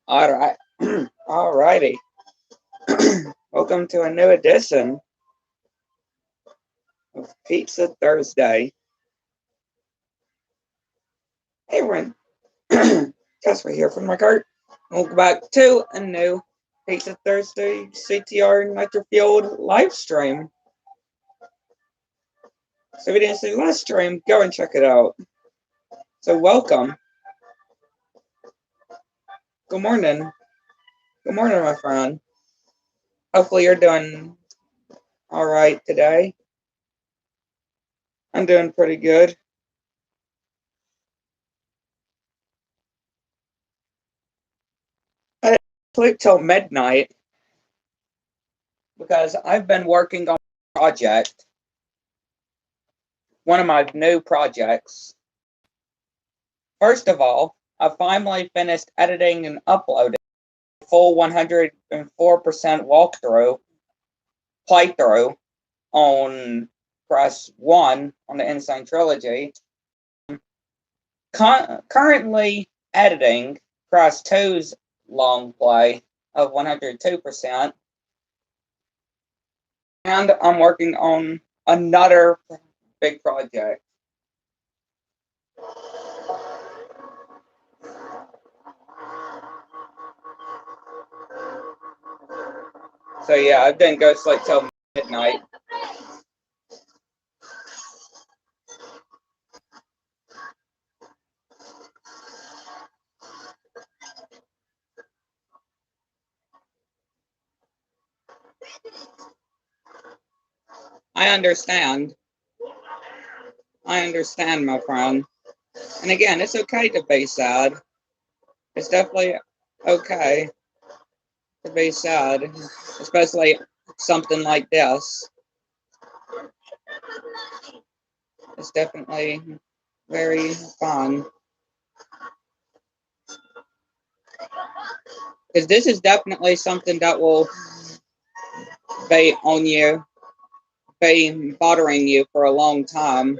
All right. All righty. Welcome to a new edition of Pizza Thursday. Hey, everyone. Casper here from my cart. Welcome back to a new Pizza Thursday CTRNF live stream. So if you didn't see the last stream, go and check it out. So welcome. Good morning. Good morning, my friend. Hopefully you're doing all right today. I'm doing pretty good. I sleep till midnight because I've been working on a project, one of my new projects. First of all, I finally finished editing and uploading a full 104% walkthrough playthrough on Press 1 on the Insane Trilogy. Currently editing Press 2's long play of 102%. And I'm working on another big project. So yeah, I didn't go sleep till midnight. I understand. I understand, my friend. And again, it's okay to be sad. It's definitely okay to be sad, especially something like this. It's definitely very fun. Because this is definitely something that will be on you, be bothering you for a long time.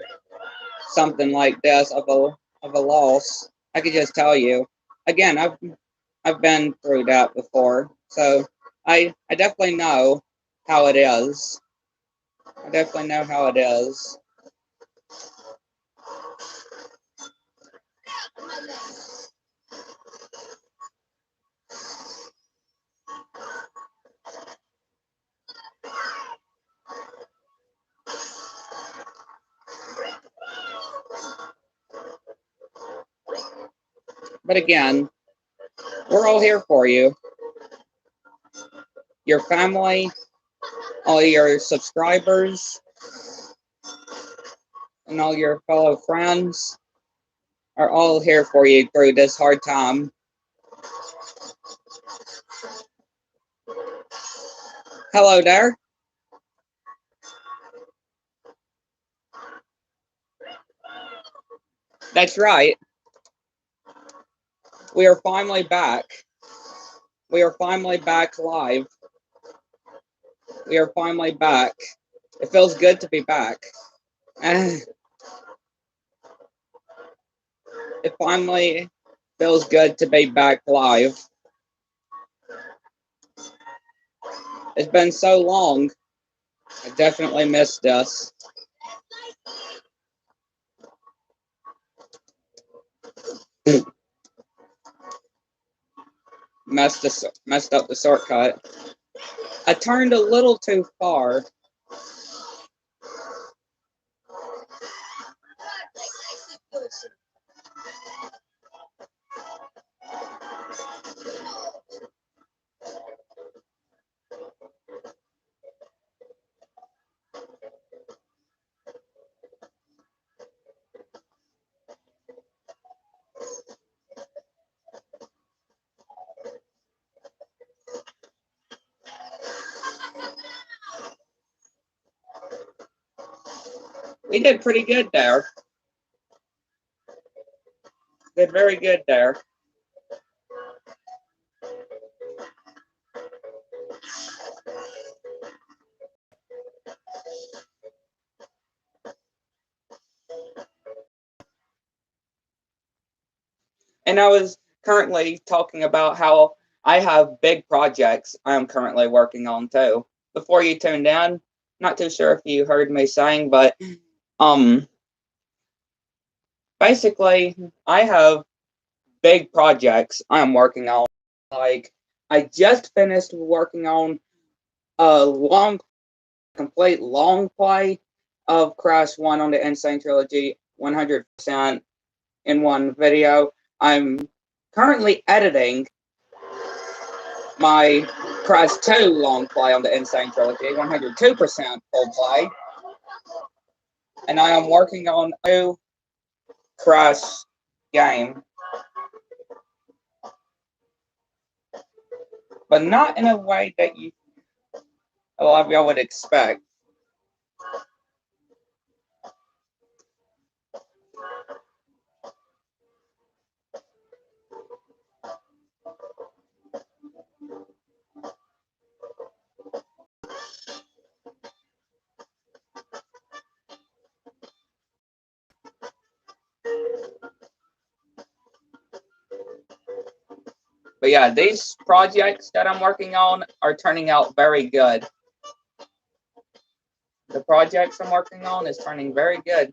Something like this of a loss. I could just tell you. Again, I've been through that before, so I definitely know how it is. I definitely know how it is. But again, we're all here for you. Your family, all your subscribers, and all your fellow friends are all here for you through this hard time. Hello there. That's right. We are finally back. We are finally back live. We are finally back. It feels good to be back. It finally feels good to be back live. It's been so long. I definitely missed this. Messed up the shortcut. I turned a little too far. We did pretty good there. Did very good there. And I was currently talking about how I have big projects I am currently working on too. Before you tuned in, not too sure if you heard me saying, but basically I have big projects I'm working on. Like I just finished working on a complete long play of Crash 1 on the Insane Trilogy 100% in one video. I'm currently editing my Crash 2 long play on the Insane Trilogy 102% full play. And I am working on a new Crash game. But not in a way that a lot of y'all would expect. But yeah, these projects that I'm working on are turning out very good. The projects I'm working on is turning very good.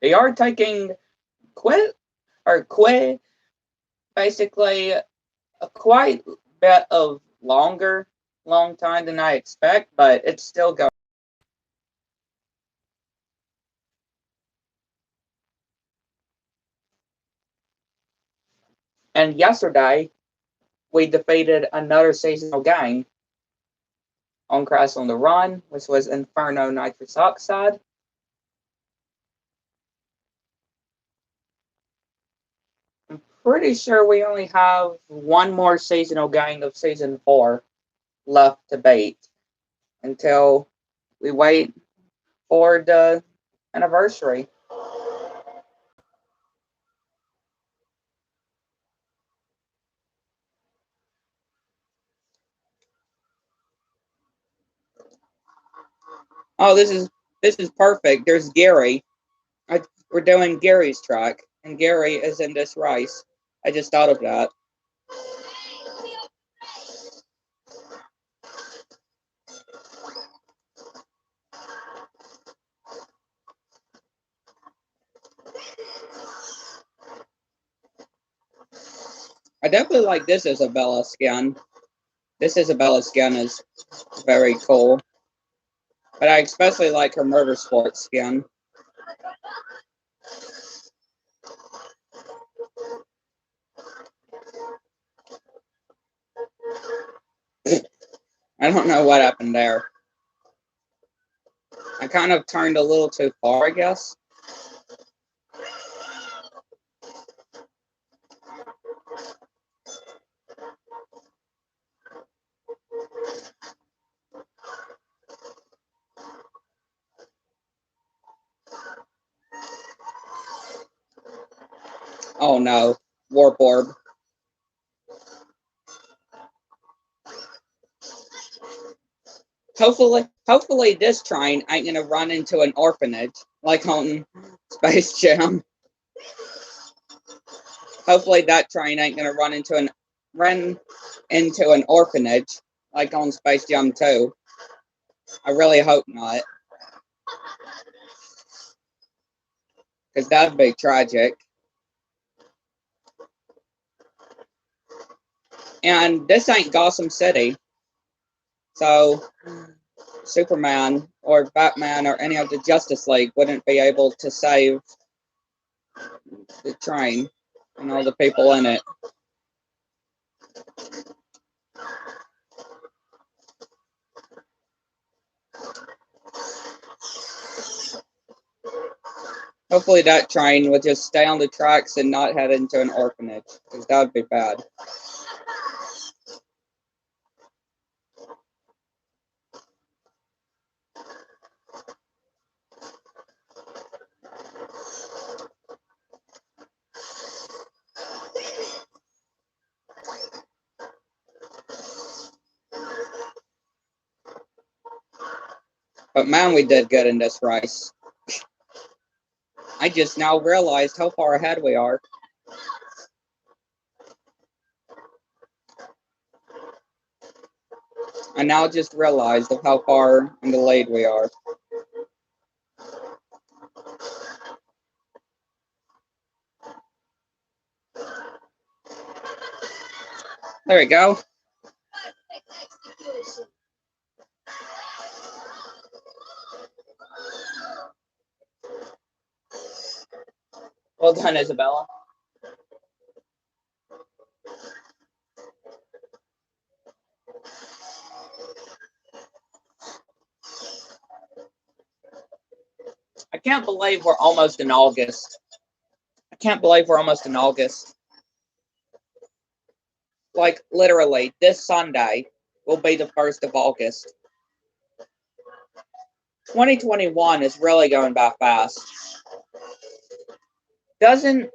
They are taking basically a quite bit of long time than I expect, but it's still going. And yesterday, we defeated another seasonal game on Crash on the Run, which was Inferno Nitrous Oxide. I'm pretty sure we only have one more seasonal game of Season 4 left to beat until we wait for the anniversary. Oh, this is perfect. There's Gary. We're doing Gary's track, and Gary is in this race. I just thought of that. I definitely like this Isabella skin. This Isabella skin is very cool. But I especially like her Motorsport skin. I don't know what happened there. I kind of turned a little too far, I guess. Oh no, Warp Orb. Hopefully this train ain't gonna run into an orphanage like on Space Jam. Hopefully that train ain't gonna run into an orphanage like on Space Jam 2. I really hope not, because that'd be tragic. And this ain't Gotham City, so Superman or Batman or any of the Justice League wouldn't be able to save the train and all the people in it. Hopefully that train would just stay on the tracks and not head into an orphanage, because that would be bad. But man, we did good in this race. I just now realized how far ahead we are. I now just realized of how far and delayed we are. There we go. Well done, Isabella. I can't believe we're almost in August. I can't believe we're almost in August. Like, literally, this Sunday will be the 1st of August. 2021 is really going by fast. Doesn't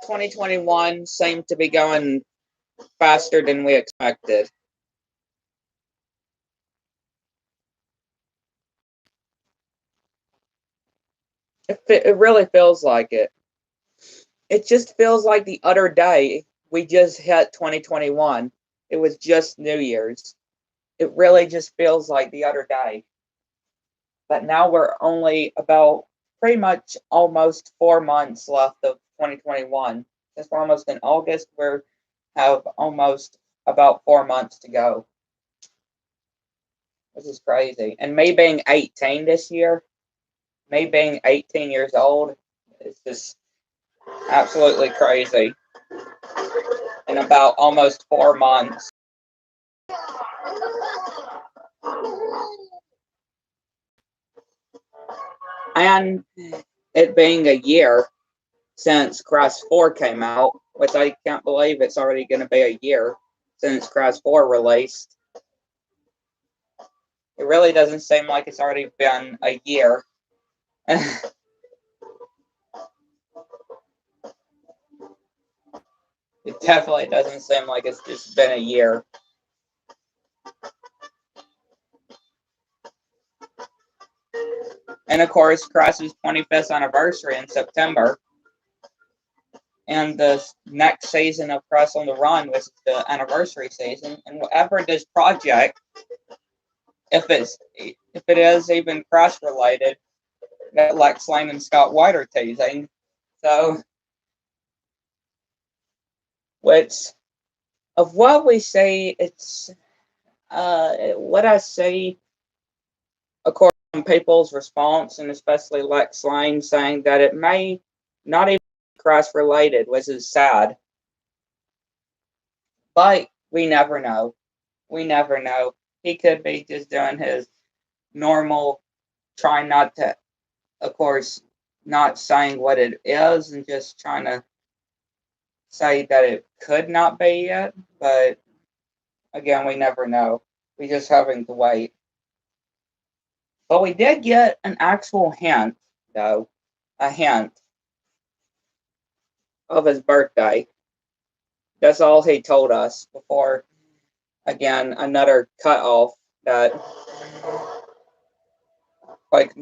2021 seem to be going faster than we expected? It really feels like it. It just feels like the other day we just hit 2021. It was just New Year's. It really just feels like the other day. But now we're only about pretty much almost 4 months left of 2021. Since we're almost in August, we have almost about 4 months to go. This is crazy. And me being 18 this year, me being 18 years old, it's just absolutely crazy. In about almost 4 months. And it being a year since Crash 4 came out, which I can't believe it's already going to be a year since Crash 4 released. It really doesn't seem like it's already been a year. It definitely doesn't seem like it's just been a year. And of course, Crash's 25th anniversary in September. And the next season of Crash on the Run, which is the anniversary season. And whatever this project, if it is even Crash related, that Lex Lane and Scott White are teasing. So, which of what we see, it's what I see according to people's response, and especially Lex Lane saying that it may not even be Crash related, which is sad. But we never know. We never know. He could be just doing his normal, trying not to, of course, not saying what it is and just trying to say that it could not be yet. But again, we never know. We're just having to wait. But we did get an actual hint, though. A hint of his birthday. That's all he told us before, again, another cutoff that, like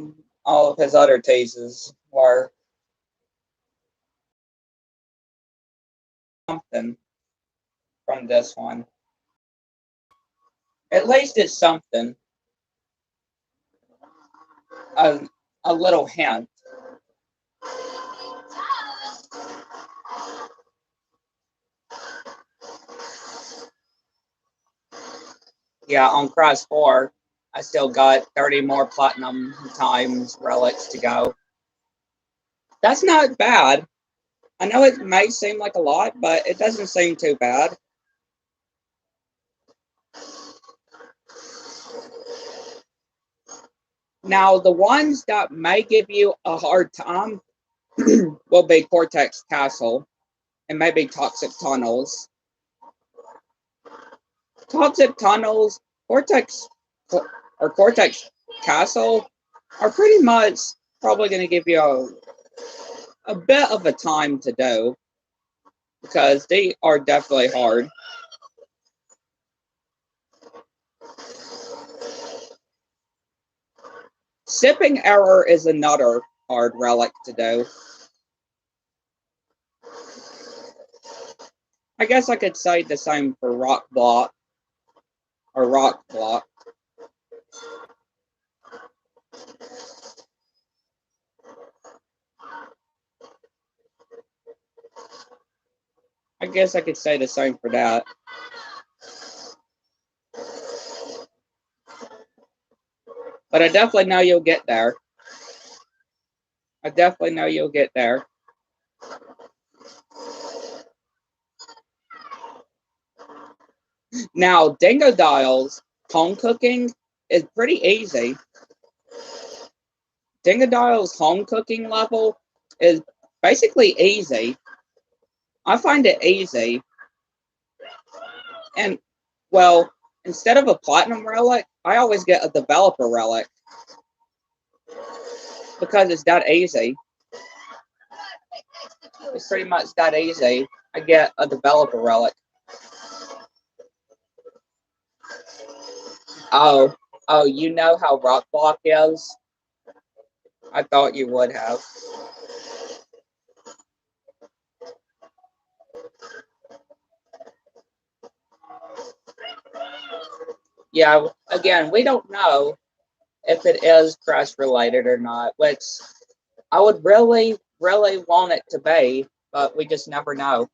all of his other teases, were something from this one. At least it's something. A little hint. Yeah, on Crash 4, I still got 30 more platinum times relics to go. That's not bad. I know it may seem like a lot, but it doesn't seem too bad. Now, the ones that may give you a hard time will be Cortex Castle and maybe Toxic Tunnels. Toxic Tunnels, Cortex Castle are pretty much probably going to give you a bit of a time to do because they are definitely hard. Sipping Error is another hard relic to do. I guess I could say the same for rock block or rock block. I guess I could say the same for that. But I definitely know you'll get there. I definitely know you'll get there. Now, Dingodil's home cooking is pretty easy. Dingodil's home cooking level is basically easy. I find it easy. And, well, instead of a platinum relic, I always get a developer relic. Because it's that easy. It's pretty much that easy. I get a developer relic. Oh, you know how rock block is? I thought you would have. Yeah, again, we don't know if it is crash related or not, which I would really, really want it to be, but we just never know.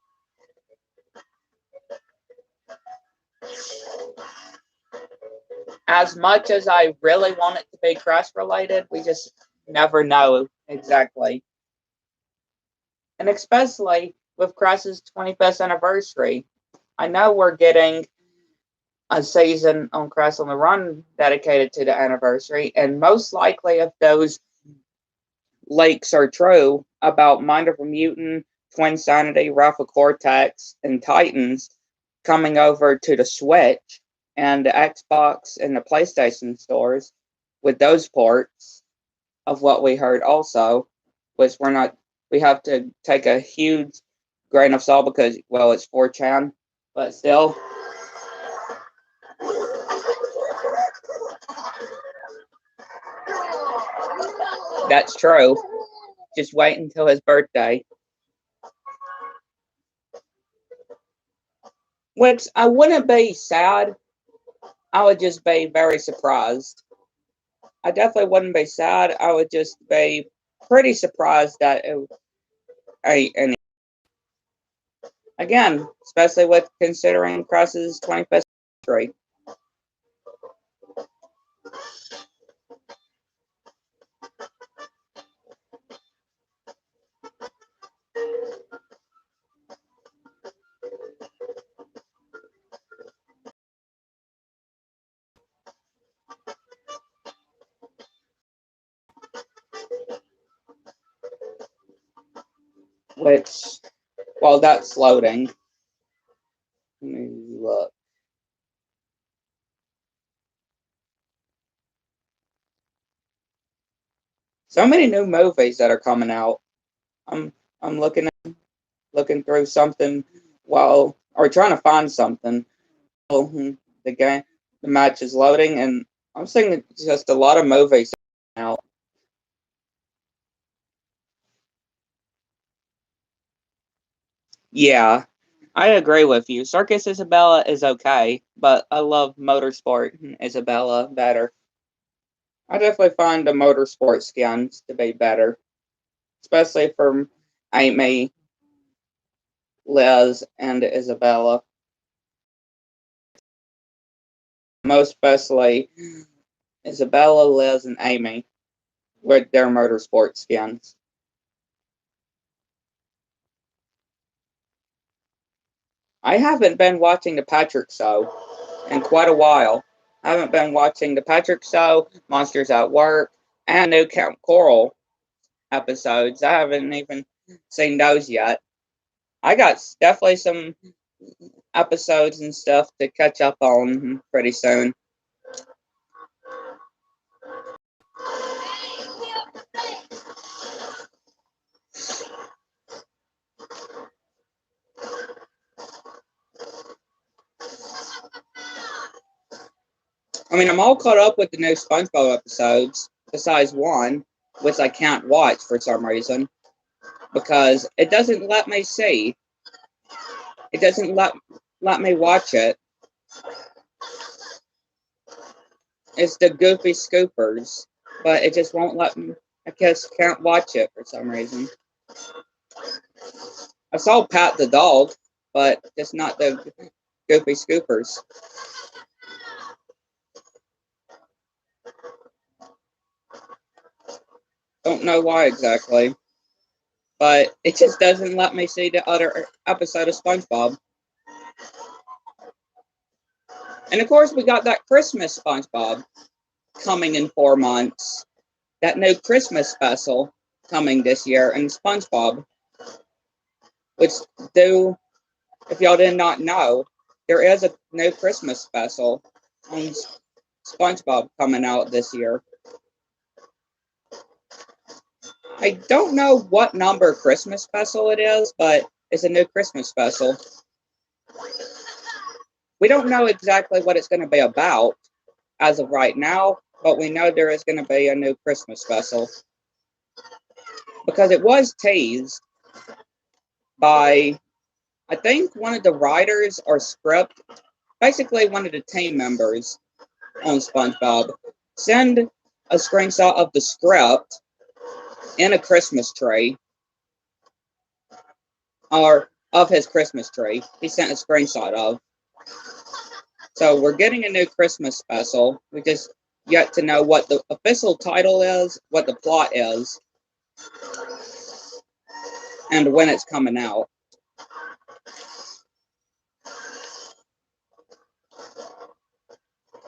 As much as I really want it to be crash related, we just never know exactly. And especially with Crash's 25th anniversary. I know we're getting a season on Crash on the Run dedicated to the anniversary, and most likely if those leaks are true about Mind of a Mutant, Twin Sanity, Rafa Cortex, and Titans coming over to the Switch and the Xbox and the PlayStation stores with those ports of what we heard also, which we have to take a huge grain of salt because, well, it's 4chan, but still. That's true. Just wait until his birthday. Which I wouldn't be sad. I would just be very surprised. I definitely wouldn't be sad. I would just be pretty surprised that it and again, especially with considering Crash's 25th anniversary. Which, while that's loading, let me look. So many new movies that are coming out. I'm looking through something or trying to find something while the match is loading, and I'm seeing just a lot of movies out. Yeah, I agree with you. Circus Isabella is okay, but I love Motorsport Isabella better. I definitely find the Motorsport skins to be better, especially from Amy, Liz, and Isabella. Most especially Isabella, Liz, and Amy with their Motorsport skins. I haven't been watching the Patrick Show in quite a while. I haven't been watching the Patrick Show, Monsters at Work, and new Count Coral episodes. I haven't even seen those yet. I got definitely some episodes and stuff to catch up on pretty soon. I mean, I'm all caught up with the new SpongeBob episodes, besides one, which I can't watch for some reason, because it doesn't let me see It doesn't let me watch it. It's the Goofy Scoopers, but it just won't let me. I just can't watch it for some reason. I saw Pat the dog, but just not the Goofy Scoopers. Don't know why exactly, but it just doesn't let me see the other episode of SpongeBob. And of course, we got that Christmas SpongeBob coming in 4 months. That new Christmas special coming this year in SpongeBob. Which, if y'all did not know, there is a new Christmas special on SpongeBob coming out this year. I don't know what number Christmas special it is, but it's a new Christmas special. We don't know exactly what it's going to be about as of right now, but we know there is going to be a new Christmas special. Because it was teased by, I think, one of the writers or script, basically one of the team members on SpongeBob, send a screenshot of the script in a Christmas tree, or of his Christmas tree. He sent a screenshot of. So we're getting a new Christmas special. We just yet to know what the official title is, what the plot is, and when it's coming out.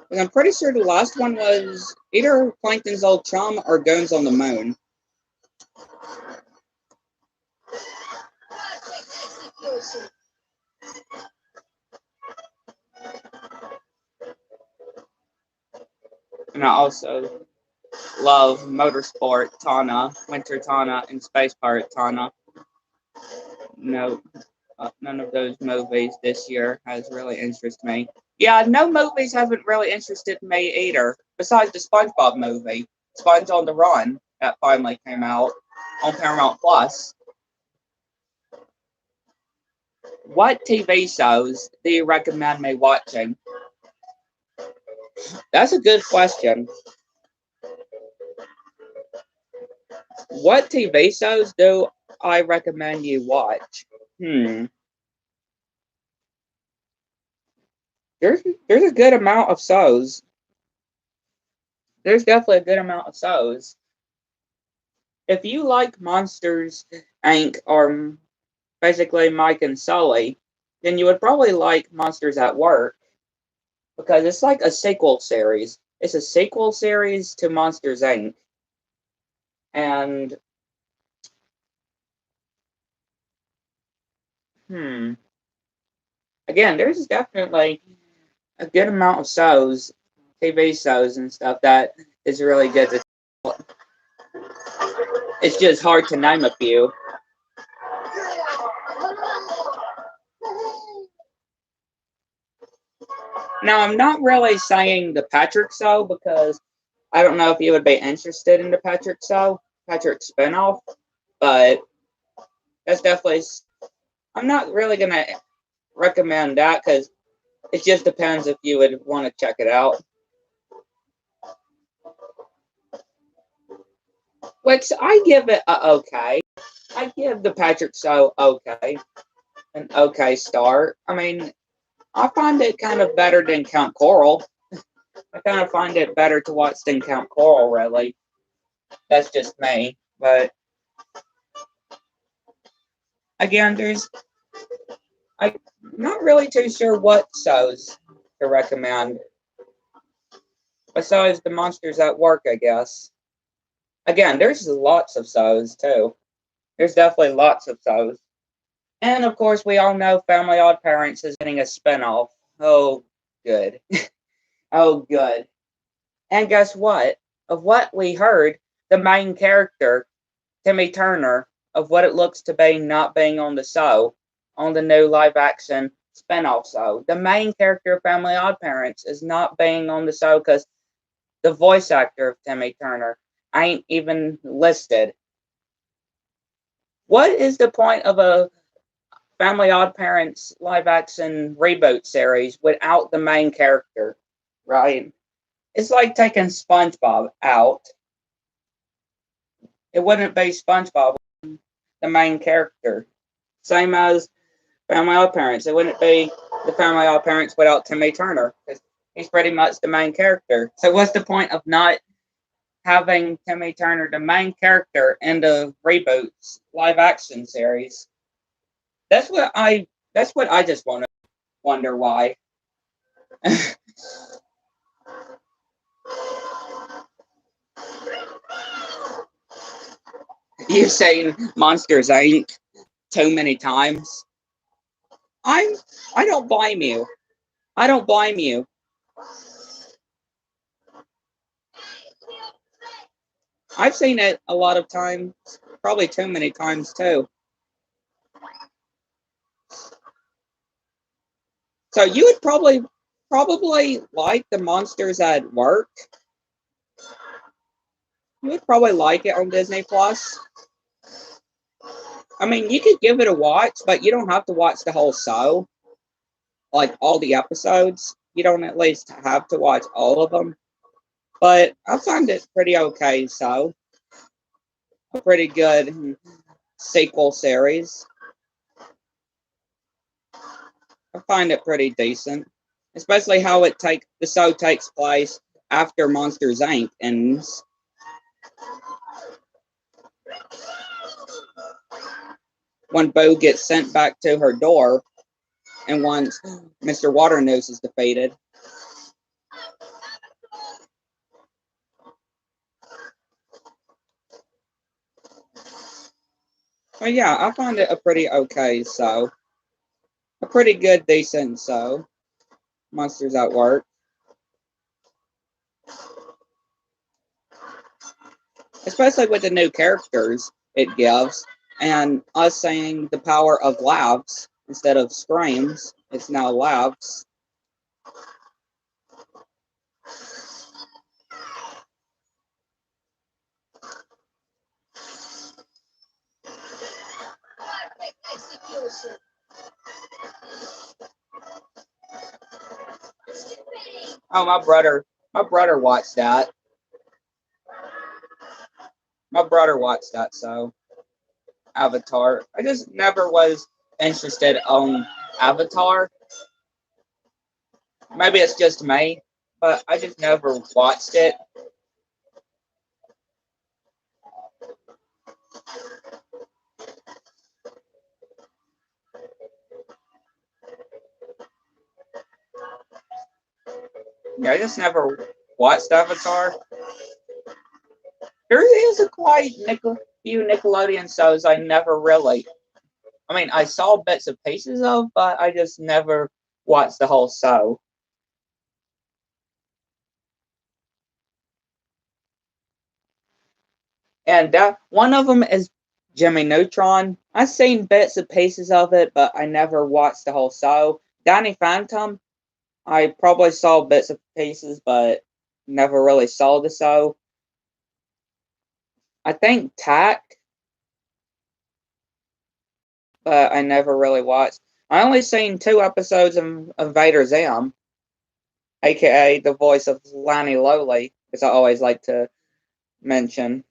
And I'm pretty sure the last one was either Plankton's Old Chum or Goons on the Moon. And I also love Motorsport Tana, Winter Tana, and Space Pirate Tana. No, none of those movies this year has really interested me. Yeah, no movies haven't really interested me either, besides the SpongeBob movie, Sponge on the Run, that finally came out on Paramount Plus. What TV shows do you recommend me watching? That's a good question. What TV shows do I recommend you watch? There's a good amount of shows. There's definitely a good amount of shows. If you like Monsters, Inc. or basically Mike and Sully, then you would probably like Monsters at Work, because it's like a sequel series. It's a sequel series to Monsters, Inc. And again, there's definitely a good amount of shows, TV shows and stuff that is really good to. It's just hard to name a few. Now, I'm not really saying the Patrick Show, because I don't know if you would be interested in the Patrick Show, Patrick spinoff, but that's definitely. I'm not really going to recommend that, because it just depends if you would want to check it out. Which I give it a okay. I give the Patrick Show okay. An okay start. I mean, I find it kind of better than Count Coral. I kind of find it better to watch than Count Coral, really. That's just me. But again, I'm not really too sure what shows to recommend. Besides the Monsters at Work, I guess. Again, there's lots of shows, too. There's definitely lots of shows. And, of course, we all know Family Odd Parents is getting a spinoff. Oh, good. Oh, good. And guess what? Of what we heard, the main character, Timmy Turner, of what it looks to be not being on the show, on the new live-action spinoff show. The main character of Family Odd Parents is not being on the show because the voice actor of Timmy Turner ain't even listed. What is the point of Family Odd Parents live action reboot series without the main character, right? It's like taking SpongeBob out. It wouldn't be SpongeBob, the main character. Same as Family Odd Parents. It wouldn't be the Family Odd Parents without Timmy Turner, because he's pretty much the main character. So what's the point of not having Timmy Turner the main character in the reboots live action series? That's what I just wonder why. You've seen Monsters Inc. too many times. I don't blame you. I don't blame you. I've seen it a lot of times, probably too many times too. So you would probably like the Monsters at Work. You would probably like it on Disney Plus. I mean, you could give it a watch, but you don't have to watch the whole show, like all the episodes. You don't at least have to watch all of them. But I find it pretty okay. So a pretty good sequel series. I find it pretty decent, especially how the show takes place after Monsters Inc. ends. When Boo gets sent back to her door, and once Mr. Waternoose is defeated. But yeah, I find it a pretty okay show. A pretty good, decent show. Monsters at Work. Especially with the new characters it gives. And us saying the power of laughs instead of screams. It's now laughs. Oh, my brother watched that. My brother watched that, so Avatar. I just never was interested on Avatar. Maybe it's just me, but I just never watched it. Yeah, I just never watched Avatar. There is a quite few Nickelodeon shows I never really. I mean, I saw bits and pieces of, but I just never watched the whole show. And one of them is Jimmy Neutron. I've seen bits and pieces of it, but I never watched the whole show. Danny Phantom, I probably saw bits and pieces, but never really saw the show. I think Tack, but I never really watched. I only seen 2 episodes of Invader Zim, aka the voice of Lani Lowly, because I always like to mention.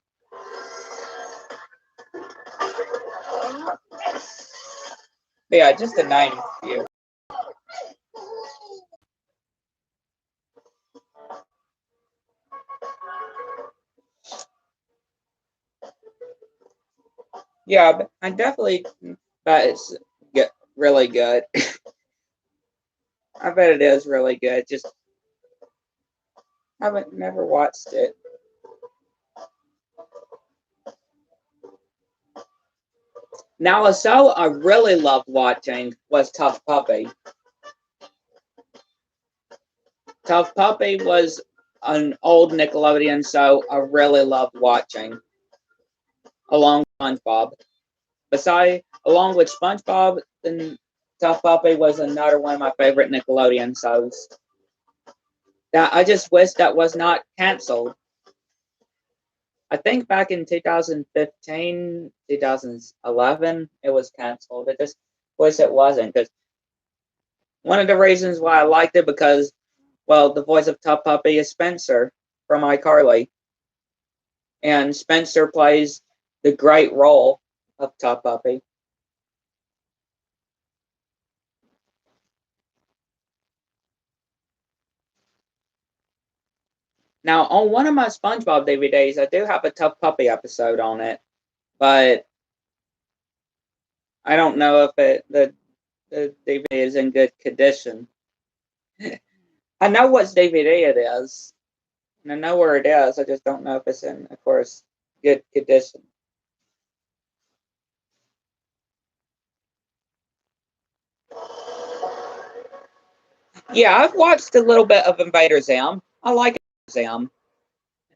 But yeah, just to name a few. Yeah, but I definitely bet it's really good. I bet it is really good. Just haven't never watched it. Now, a show I really loved watching was Tough Puppy. Tough Puppy was an old Nickelodeon show I really loved watching, along with SpongeBob. Along with SpongeBob, then Tough Puppy was another one of my favorite Nickelodeon shows. That I just wish that was not canceled. I think back in 2015, 2011, it was canceled. wish it wasn't, because one of the reasons why I liked it, because, well, the voice of Tough Puppy is Spencer from iCarly. And Spencer plays the great role of Tough Puppy. Now, on one of my SpongeBob DVDs, I do have a Tough Puppy episode on it, but I don't know if the DVD is in good condition. I know what DVD it is, and I know where it is. I just don't know if it's in, of course, good condition. Yeah, I've watched a little bit of Invader Zim. I like Zim,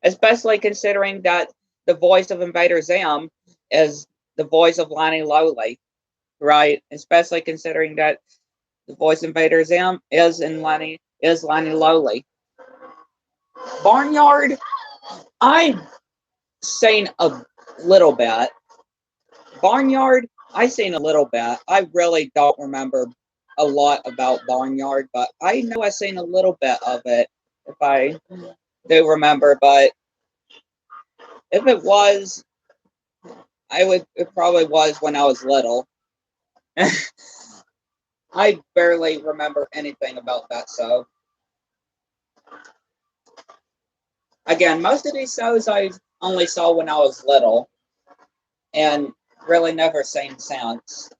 especially considering that the voice of Invader Zim is the voice of Lonnie Lowly, right? Especially considering that the voice of Invader Zim is Lonnie Lowly. Barnyard, I've seen a little bit. Barnyard, I've seen a little bit. I really don't remember a lot about Barnyard, but I know I've seen a little bit of it, if I do remember. But if it was, it probably was when I was little. I barely remember anything about that show. Again, most of these shows I only saw when I was little, and really never seen since.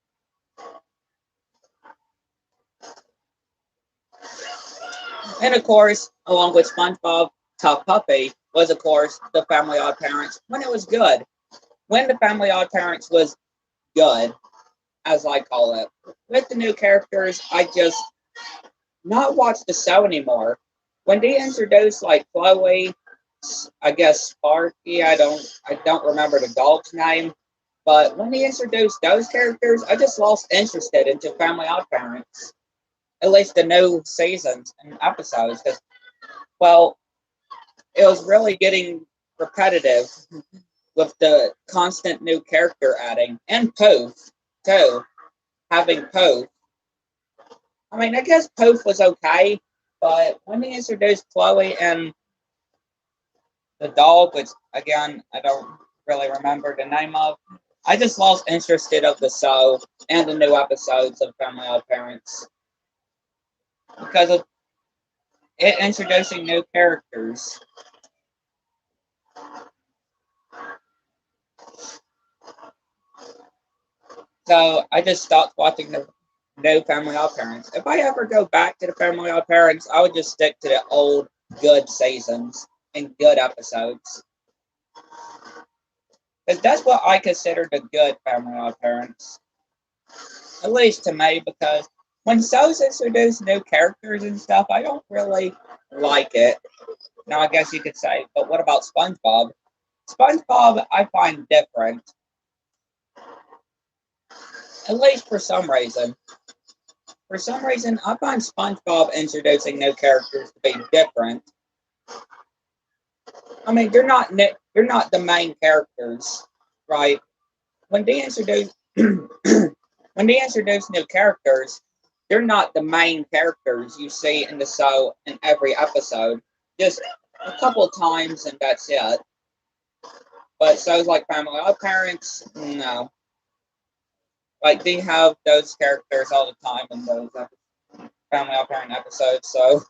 And of course, along with SpongeBob, Tough Puppy was, of course, the Family Odd Parents when it was good. When the Family Odd Parents was good, as I call it. With the new characters, I just not watch the show anymore. When they introduced like Chloe, I guess Sparky, I don't remember the dog's name. But when they introduced those characters, I just lost interest into Family Odd Parents. At least the new seasons and episodes, because, well, it was really getting repetitive with the constant new character adding, and Poof too. Having Poof, I mean, I guess Poof was okay, but when they introduced Chloe and the dog, which again I don't really remember the name of, I just lost interest of the show and the new episodes of Family Odd Parents because of it introducing new characters. So I just stopped watching the new Family Odd Parents. If I ever go back to the Family Odd Parents, I would just stick to the old good seasons and good episodes. Because that's what I consider the good Family Odd Parents. At least to me, because when shows introduce new characters and stuff, I don't really like it. Now, I guess you could say, but what about SpongeBob? SpongeBob, I find different. At least for some reason. For some reason, I find SpongeBob introducing new characters to be different. I mean, they're not the main characters, right? When they introduce when they introduce new characters, they're not the main characters you see in the show in every episode. Just a couple of times and that's it. But shows like Family Odd Parents, no. Like they have those characters all the time in those Family Odd Parent episodes. So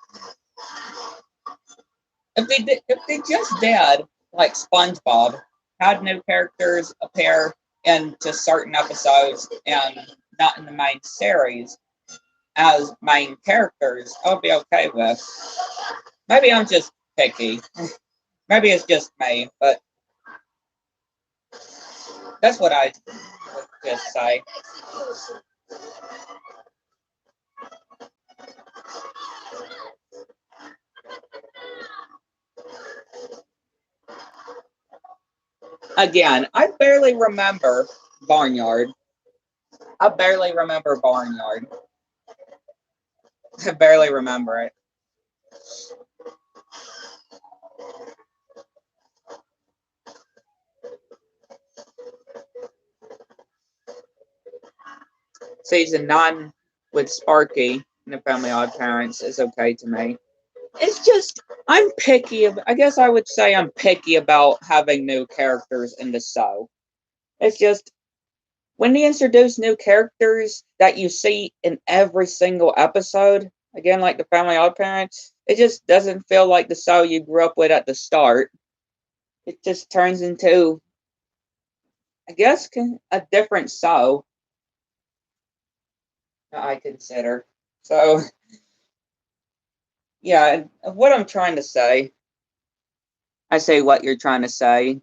if they just did like SpongeBob, had new characters appear into certain episodes and not in the main series as main characters, I'll be okay with. Maybe I'm just picky. Maybe it's just me, but that's what I would just say. Again, I barely remember Barnyard. I barely remember Barnyard. I barely remember it. season 9 with Sparky and the Family Odd Parents is okay to me. It's just, I'm picky. I guess I would say I'm picky about having new characters in the show. It's just, when they introduce new characters that you see in every single episode, again, like the Family Odd Parents, it just doesn't feel like the show you grew up with at the start. It just turns into, I guess, a different show that I consider. So, yeah, what I'm trying to say, I say what you're trying to say.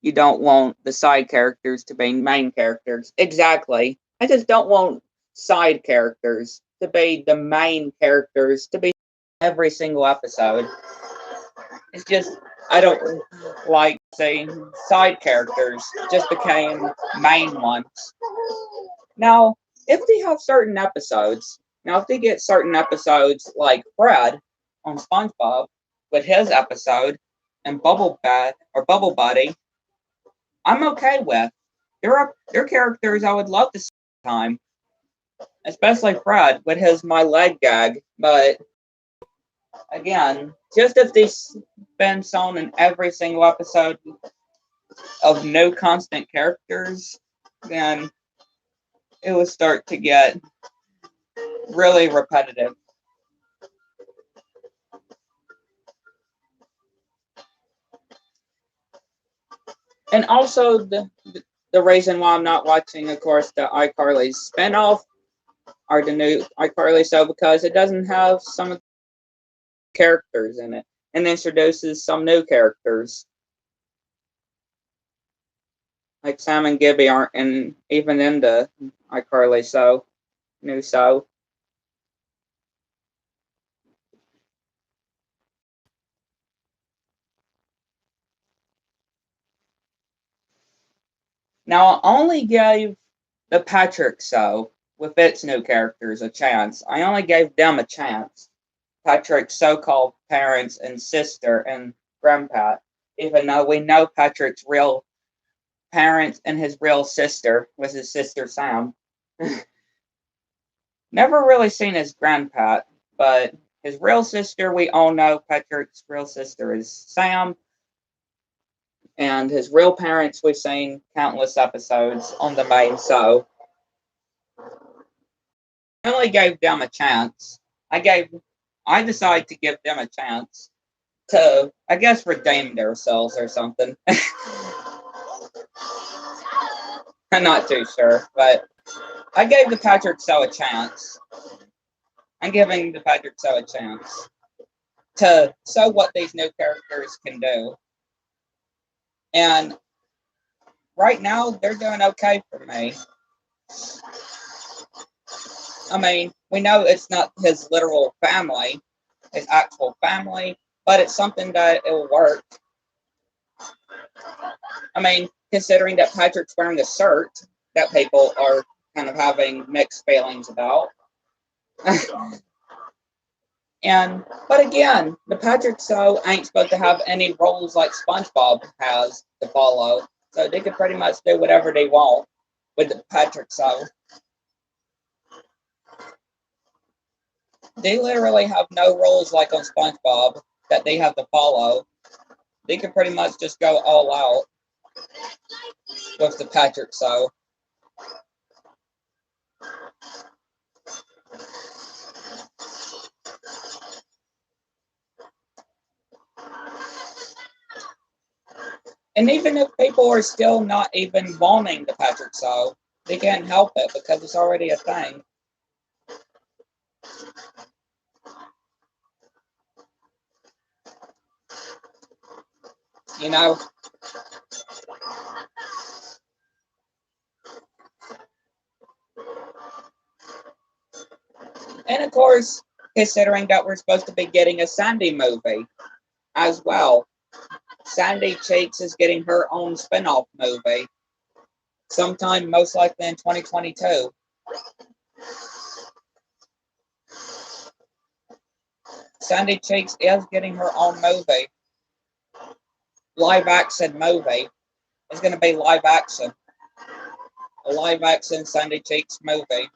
You don't want the side characters to be main characters. Exactly. I just don't want side characters to be the main characters to be every single episode. It's just, I don't like saying side characters just became main ones. Now, if they have certain episodes, if they get certain episodes like Fred on SpongeBob with his episode and Bubble Buddy, I'm okay with. There are characters I would love to see time, especially Fred with his my leg gag. But again, just if they've been shown in every single episode of no constant characters, then it would start to get really repetitive. And also the reason why I'm not watching, of course, the iCarly spinoff or the new iCarly show, because it doesn't have some of the characters in it and introduces some new characters. Like Sam and Gibby aren't even in the iCarly show, new show. Now, I only gave the Patrick show with its new characters a chance. I only gave them a chance. Patrick's so-called parents and sister and grandpa, even though we know Patrick's real parents and his real sister was his sister Sam. Never really seen his grandpa, but his real sister, we all know Patrick's real sister is Sam. And his real parents, we've seen countless episodes on the main show. I only gave them a chance. I decided to give them a chance to, I guess, redeem themselves or something. I'm not too sure, but I gave the Patrick show a chance. I'm giving the Patrick show a chance to show what these new characters can do. And right now, they're doing okay for me. I mean, we know it's not his literal family, his actual family, but it's something that it will work. I mean, considering that Patrick's wearing a shirt that people are kind of having mixed feelings about. But again, the Patrick show ain't supposed to have any rules like SpongeBob has to follow, so they could pretty much do whatever they want with the Patrick show. They literally have no rules like on SpongeBob that they have to follow. They could pretty much just go all out with the Patrick show. And even if people are still not even wanting the Patrick show, they can't help it because it's already a thing. You know? And of course, considering that we're supposed to be getting a Sandy movie as well. Sandy Cheeks is getting her own spin-off movie sometime most likely in 2022. Sandy Cheeks is getting her own movie. Live action movie. It's going to be live action. a live-action Sandy Cheeks movie.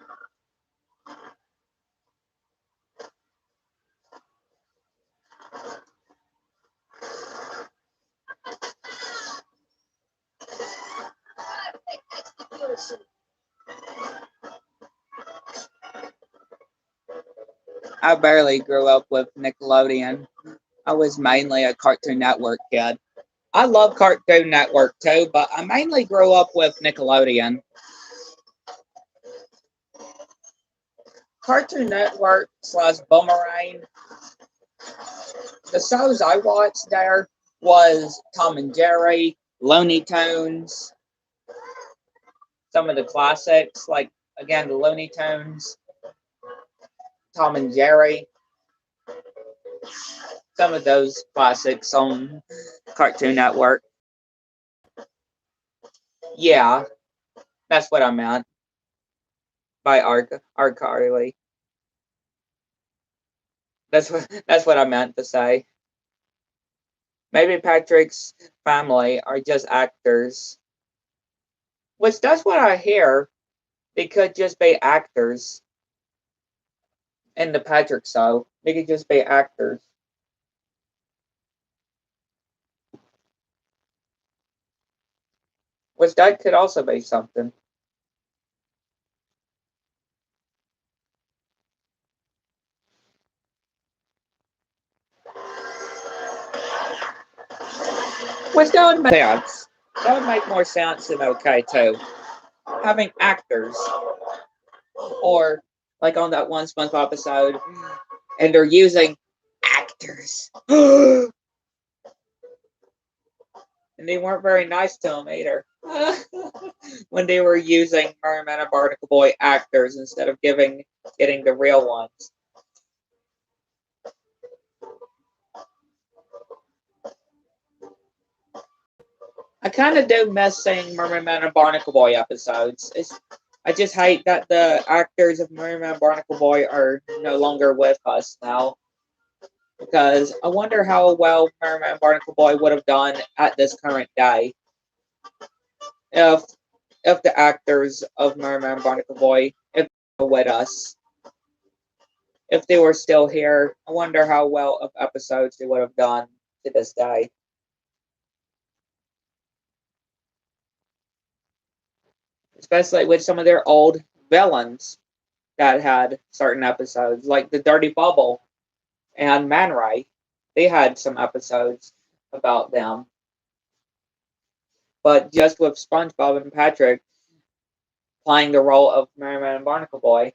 I barely grew up with Nickelodeon. I was mainly a Cartoon Network kid. I love Cartoon Network too, but I mainly grew up with Nickelodeon. Cartoon Network / Boomerang. The shows I watched there was Tom and Jerry, Looney Tunes, some of the classics, like, again, the Looney Tunes, Tom and Jerry, some of those classics on Cartoon Network. Yeah, that's what I meant by iCarly. That's what I meant to say. Maybe Patrick's family are just actors. Which that's what I hear. They could just be actors in the Patrick show. They could just be actors. Which that could also be something. Which that would make sense. That would make more sense than okay too. Having actors. Or like on that one SpongeBob episode, and they're using actors. And they weren't very nice to him either. When they were using Merman and Barnacle Boy actors instead of getting the real ones. I kind of do miss seeing Merman and Barnacle Boy episodes. I just hate that the actors of Merman and Barnacle Boy are no longer with us now. Because I wonder how well Merman and Barnacle Boy would have done at this current day if the actors of Merman and Barnacle Boy, if they were with us, if they were still here, I wonder how well of episodes they would have done to this day. Especially with some of their old villains that had certain episodes, like the Dirty Bubble and Man Ray. They had some episodes about them. But just with SpongeBob and Patrick playing the role of Merman and Barnacle Boy,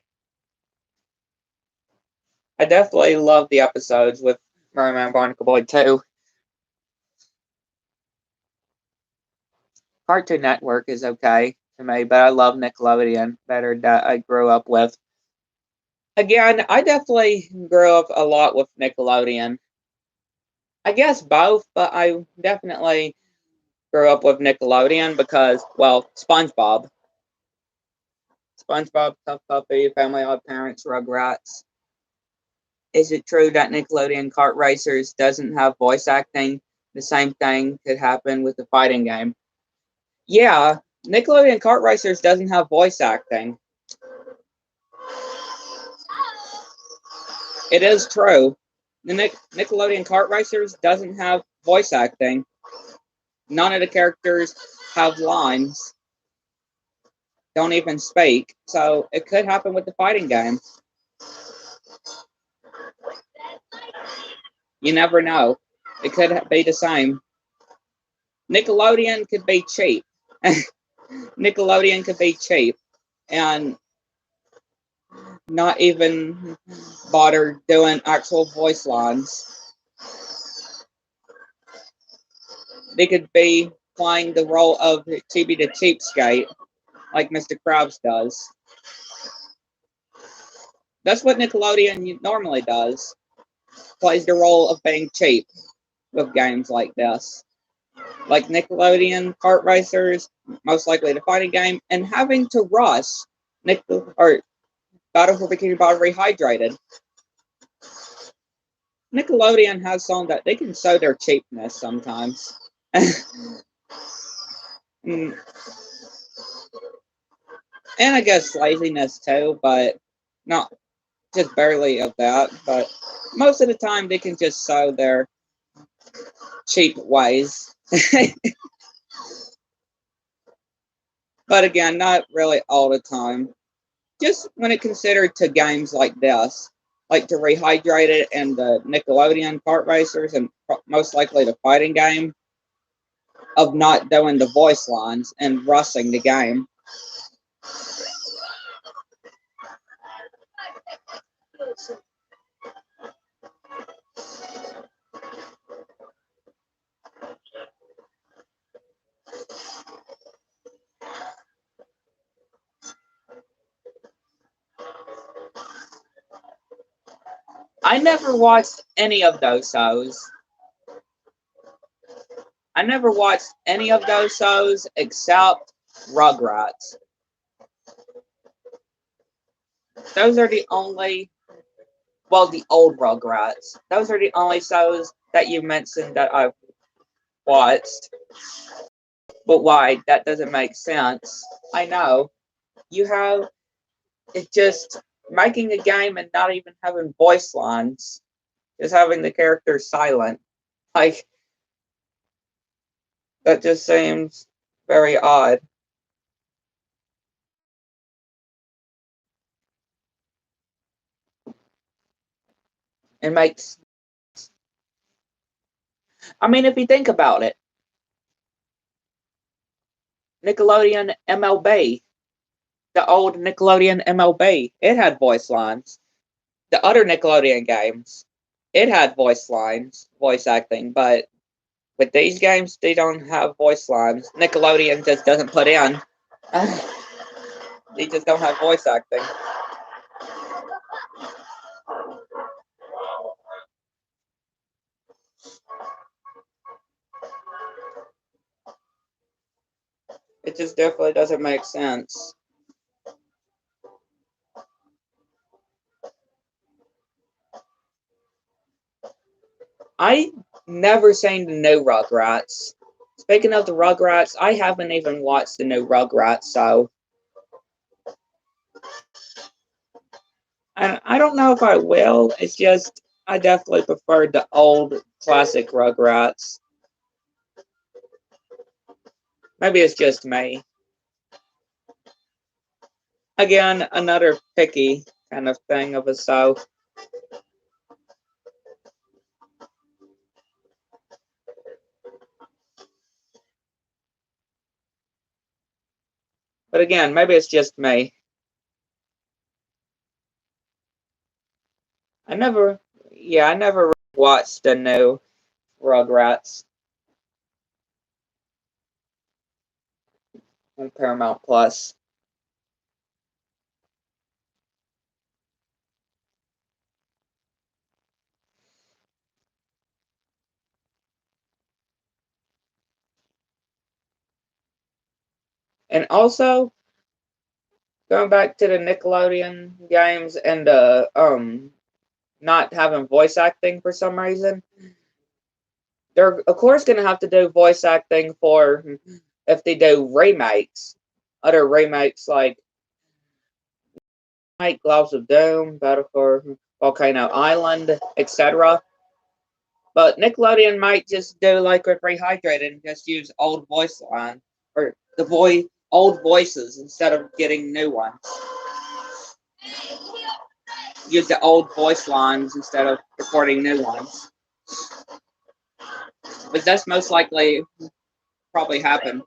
I definitely love the episodes with Merman and Barnacle Boy too. Cartoon Network is okay to me, but I love Nickelodeon better that I grew up with. Again, I definitely grew up a lot with Nickelodeon. I guess both, but I definitely grew up with Nickelodeon because, well, SpongeBob. SpongeBob, Tough Puppy, Family Odd Parents, Rugrats. Is it true that Nickelodeon Kart Racers doesn't have voice acting? The same thing could happen with the fighting game. Yeah, Nickelodeon Kart Racers doesn't have voice acting. It is true. The Nickelodeon Kart Racers doesn't have voice acting. None of the characters have lines. Don't even speak. So it could happen with the fighting game. You never know. It could be the same. Nickelodeon could be cheap. Nickelodeon could be cheap and not even bother doing actual voice lines. They could be playing the role of Chibi the Cheapskate, like Mr. Krabs does. That's what Nickelodeon normally does. Plays the role of being cheap with games like this. Like Nickelodeon Kart Racers, most likely the fighting game, and having to rush Battle for Bikini Bottom Rehydrated. Nickelodeon has shown that they can show their cheapness sometimes. And I guess laziness too, but not just barely of that. But most of the time they can just sew their cheap ways. But again, not really all the time. Just when it considered to games like this, like to Rehydrate It and the Nickelodeon kart racers, and most likely the fighting game, of not doing the voice lines and rushing the game. I never watched any of those shows. I never watched any of those shows except Rugrats. Those are the only, well, the old Rugrats. Those are the only shows that you mentioned that I've watched. But why? That doesn't make sense. I know. You have, it's just making a game and not even having voice lines. Just having the characters silent. Like, that just seems very odd. It makes, I mean, if you think about it, Nickelodeon MLB, the old Nickelodeon MLB, it had voice lines. The other Nickelodeon games, it had voice lines, voice acting, but with these games, they don't have voice lines. Nickelodeon just doesn't put in. They just don't have voice acting. It just definitely doesn't make sense. I never seen the new Rugrats. Speaking of the Rugrats, I haven't even watched the new Rugrats, so I don't know if I will. It's just I definitely preferred the old classic Rugrats. Maybe it's just me. Again, another picky kind of thing of a show. But again, maybe it's just me. I never watched the new Rugrats on Paramount Plus. And also, going back to the Nickelodeon games and the not having voice acting for some reason, they're of course gonna have to do voice acting for if they do remakes. Other remakes like Gloves of Doom, Battle for Volcano Island, etc. But Nickelodeon might just do like with Rehydrated and just use old voice line or old voices instead of getting new ones. Use the old voice lines instead of recording new ones. But that's most likely probably happen.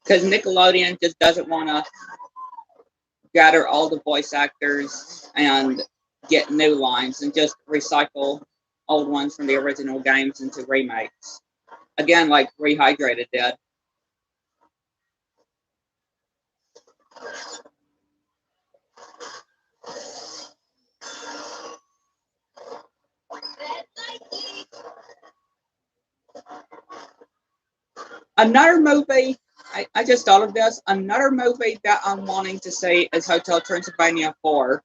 Because Nickelodeon just doesn't want to gather all the voice actors and get new lines and just recycle old ones from the original games into remakes. Again, like Rehydrated did. Another movie, I just thought of this. Another movie that I'm wanting to see is Hotel Transylvania 4.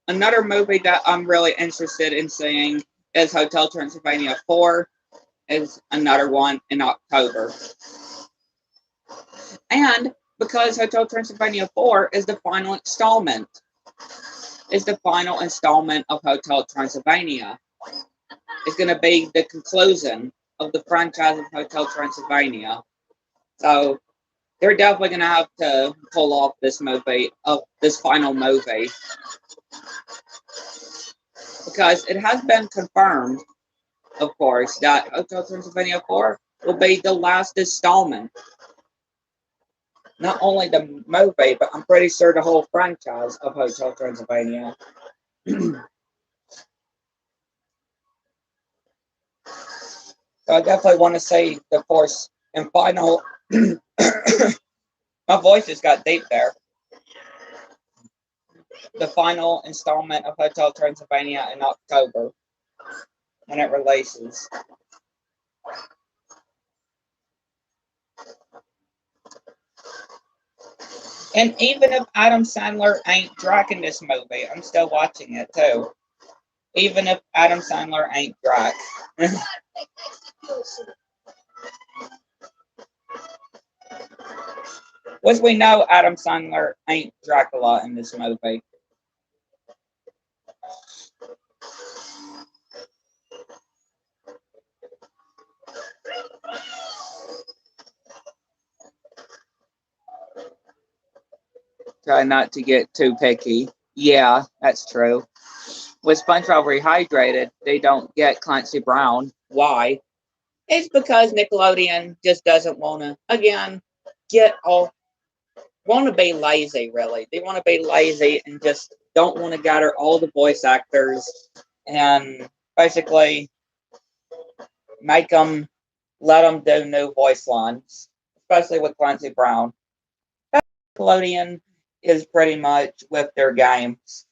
Another movie that I'm really interested in seeing is Hotel Transylvania 4. Is another one in October. And because Hotel Transylvania 4 is the final installment, of Hotel Transylvania. It's going to be the conclusion of the franchise of Hotel Transylvania. So they're definitely going to have to pull off this final movie. Because it has been confirmed, of course, that Hotel Transylvania 4 will be the last installment. Not only the movie, but I'm pretty sure the whole franchise of Hotel Transylvania. So I definitely want to say the fourth and final. My voice just got deep there. The final installment of Hotel Transylvania in October when it releases. And even if Adam Sandler ain't Drac in this movie, I'm still watching it too. Even if Adam Sandler ain't Drac. Which we know Adam Sandler ain't Dracula in this movie. Try not to get too picky. Yeah, that's true. With SpongeBob Rehydrated, they don't get Clancy Brown. Why? It's because Nickelodeon just doesn't want to, again, want to be lazy, really. They want to be lazy and just don't want to gather all the voice actors and basically let them do new voice lines, especially with Clancy Brown. Nickelodeon is pretty much with their games.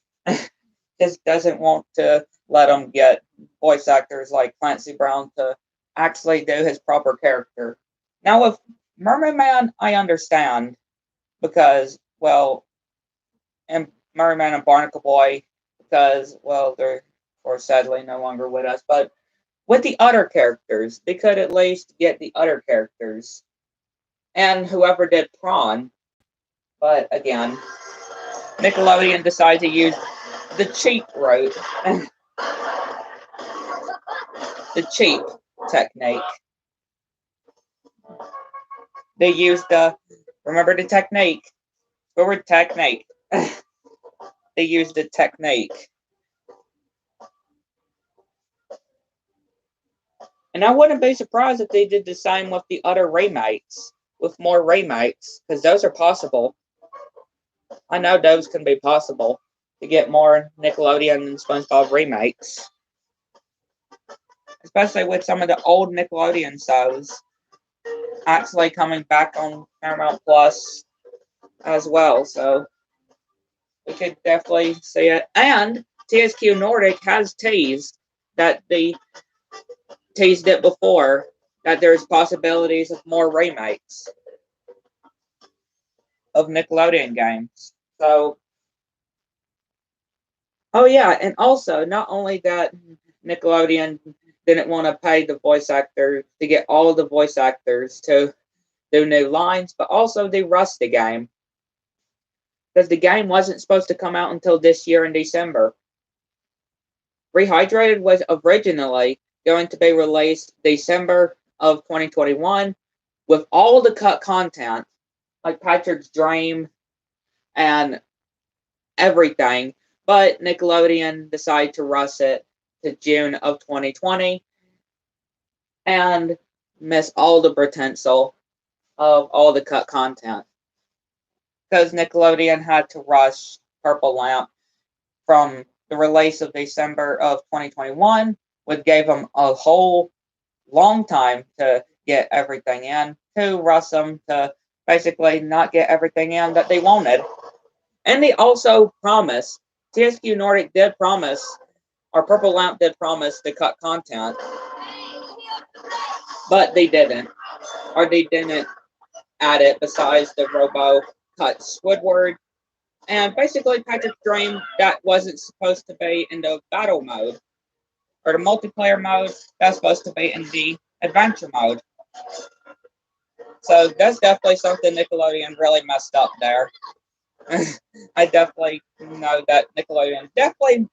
Just doesn't want to let them get voice actors like Clancy Brown to actually do his proper character. Now, with Mermaid Man, I understand because, well, and Mermaid Man and Barnacle Boy, because, well, they're, or sadly, no longer with us. But with the other characters, they could at least get the other characters. And whoever did Prawn. But again, Nickelodeon decided to use the cheap route. The cheap technique. They used remember the technique? The word technique. They used the technique. And I wouldn't be surprised if they did the same with the other remakes. With more remakes. Because those are possible. I know those can be possible. To get more Nickelodeon and SpongeBob remakes. Especially with some of the old Nickelodeon shows actually coming back on Paramount Plus as well. So we could definitely see it. And TSQ Nordic has teased it before that there's possibilities of more remakes of Nickelodeon games. So, oh yeah, and also not only that Nickelodeon didn't want to pay the voice actors to get all the voice actors to do new lines, but also they rushed the game. Because the game wasn't supposed to come out until this year in December. Rehydrated was originally going to be released December of 2021 with all the cut content, like Patrick's Dream and everything, but Nickelodeon decided to rush it to June of 2020 and miss all the potential of all the cut content. Because Nickelodeon had to rush Purple Lamp from the release of December of 2021, which gave them a whole long time to get everything in, to rush them to basically not get everything in that they wanted. And they also promised, TSQ Nordic did promise, or Purple Lamp did promise to cut content, but they didn't. Or they didn't add it besides the Robo cut Squidward. And basically Patrick's Dream, that wasn't supposed to be in the battle mode. Or the multiplayer mode, that's supposed to be in the adventure mode. So that's definitely something Nickelodeon really messed up there. I definitely know that Nickelodeon definitely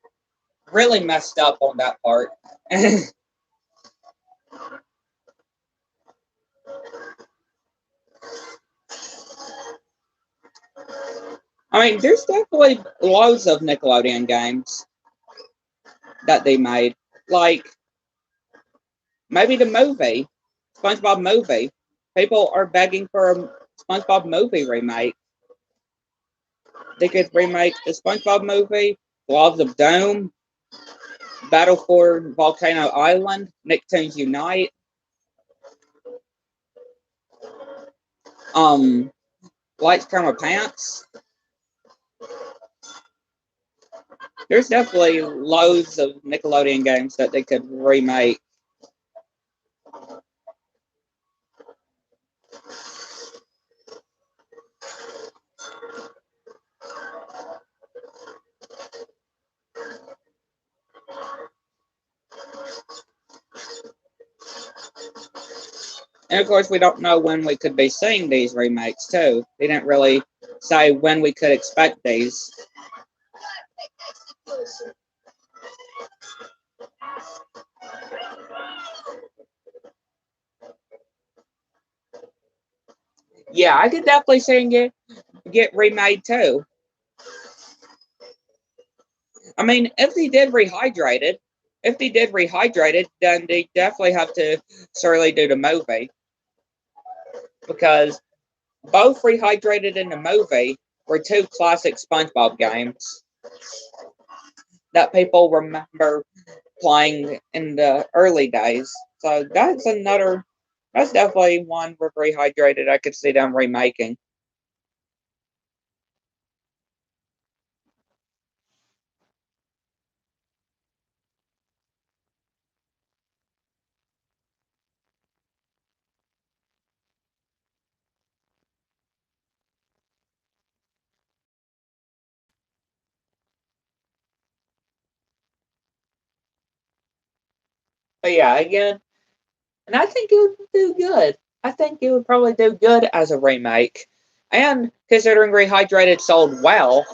really messed up on that part. I mean, there's definitely loads of Nickelodeon games that they made. Like, maybe the movie, SpongeBob movie. People are begging for a SpongeBob movie remake. They could remake the SpongeBob movie, Laws of Dome, Battle for Volcano Island, Nicktoons Unite. Lights, Camera, Pants. There's definitely loads of Nickelodeon games that they could remake. And of course, we don't know when we could be seeing these remakes, too. They didn't really say when we could expect these. Yeah, I could definitely see it get remade, too. I mean, if they did rehydrate it, then they definitely have to surely do the movie. Because both Rehydrated and the movie were two classic SpongeBob games that people remember playing in the early days. So that's definitely one with Rehydrated I could see them remaking. But yeah, again, and I think it would do good. I think it would probably do good as a remake. And considering Rehydrated sold well,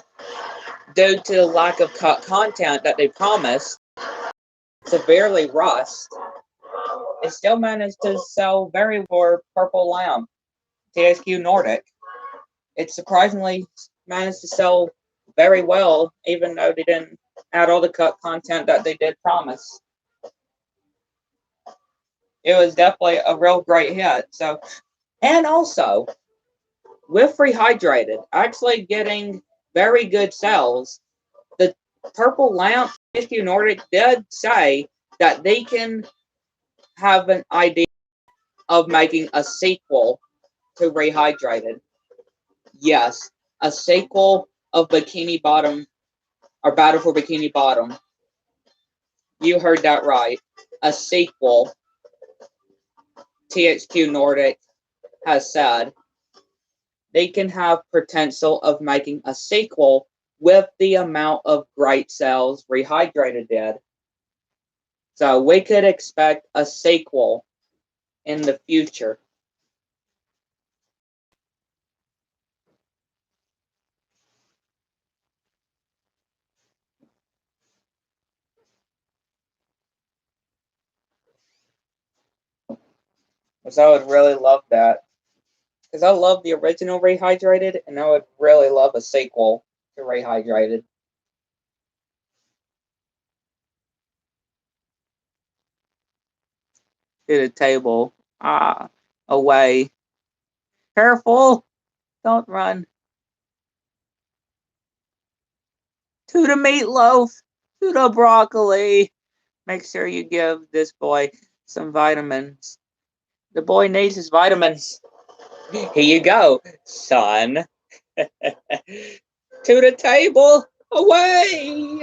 due to the lack of cut content that they promised, severely rust, it still managed to sell very for Purple Lamp, THQ Nordic. It surprisingly managed to sell very well, even though they didn't add all the cut content that they did promise. It was definitely a real great hit. So, and also with Rehydrated actually getting very good sales, the Purple Lamp THQ Nordic did say that they can have an idea of making a sequel to Rehydrated. Yes, a sequel of Bikini Bottom or Battle for Bikini Bottom. You heard that right. A sequel. THQ Nordic has said they can have potential of making a sequel with the amount of great sales Rehydrated did. So we could expect a sequel in the future. Because I would really love that. Because I love the original Rehydrated, and I would really love a sequel to Rehydrated. To the table. Away. Careful! Don't run. To the meatloaf! To the broccoli! Make sure you give this boy some vitamins. The boy needs his vitamins. Here you go, son. To the table! Away!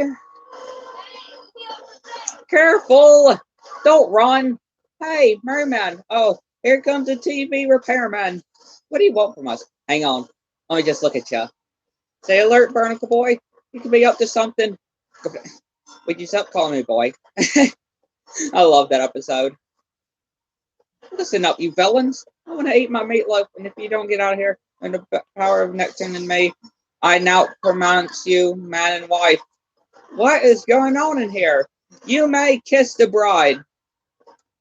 Careful! Don't run! Hey, merman! Oh, here comes the TV repairman. What do you want from us? Hang on. Let me just look at you. Say alert, Barnacle Boy. You could be up to something. Would you stop calling me boy? I love that episode. Listen up, you villains. I want to eat my meatloaf, and if you don't get out of here, in the power of Neptune and me, I now pronounce you man and wife. What is going on in here? You may kiss the bride.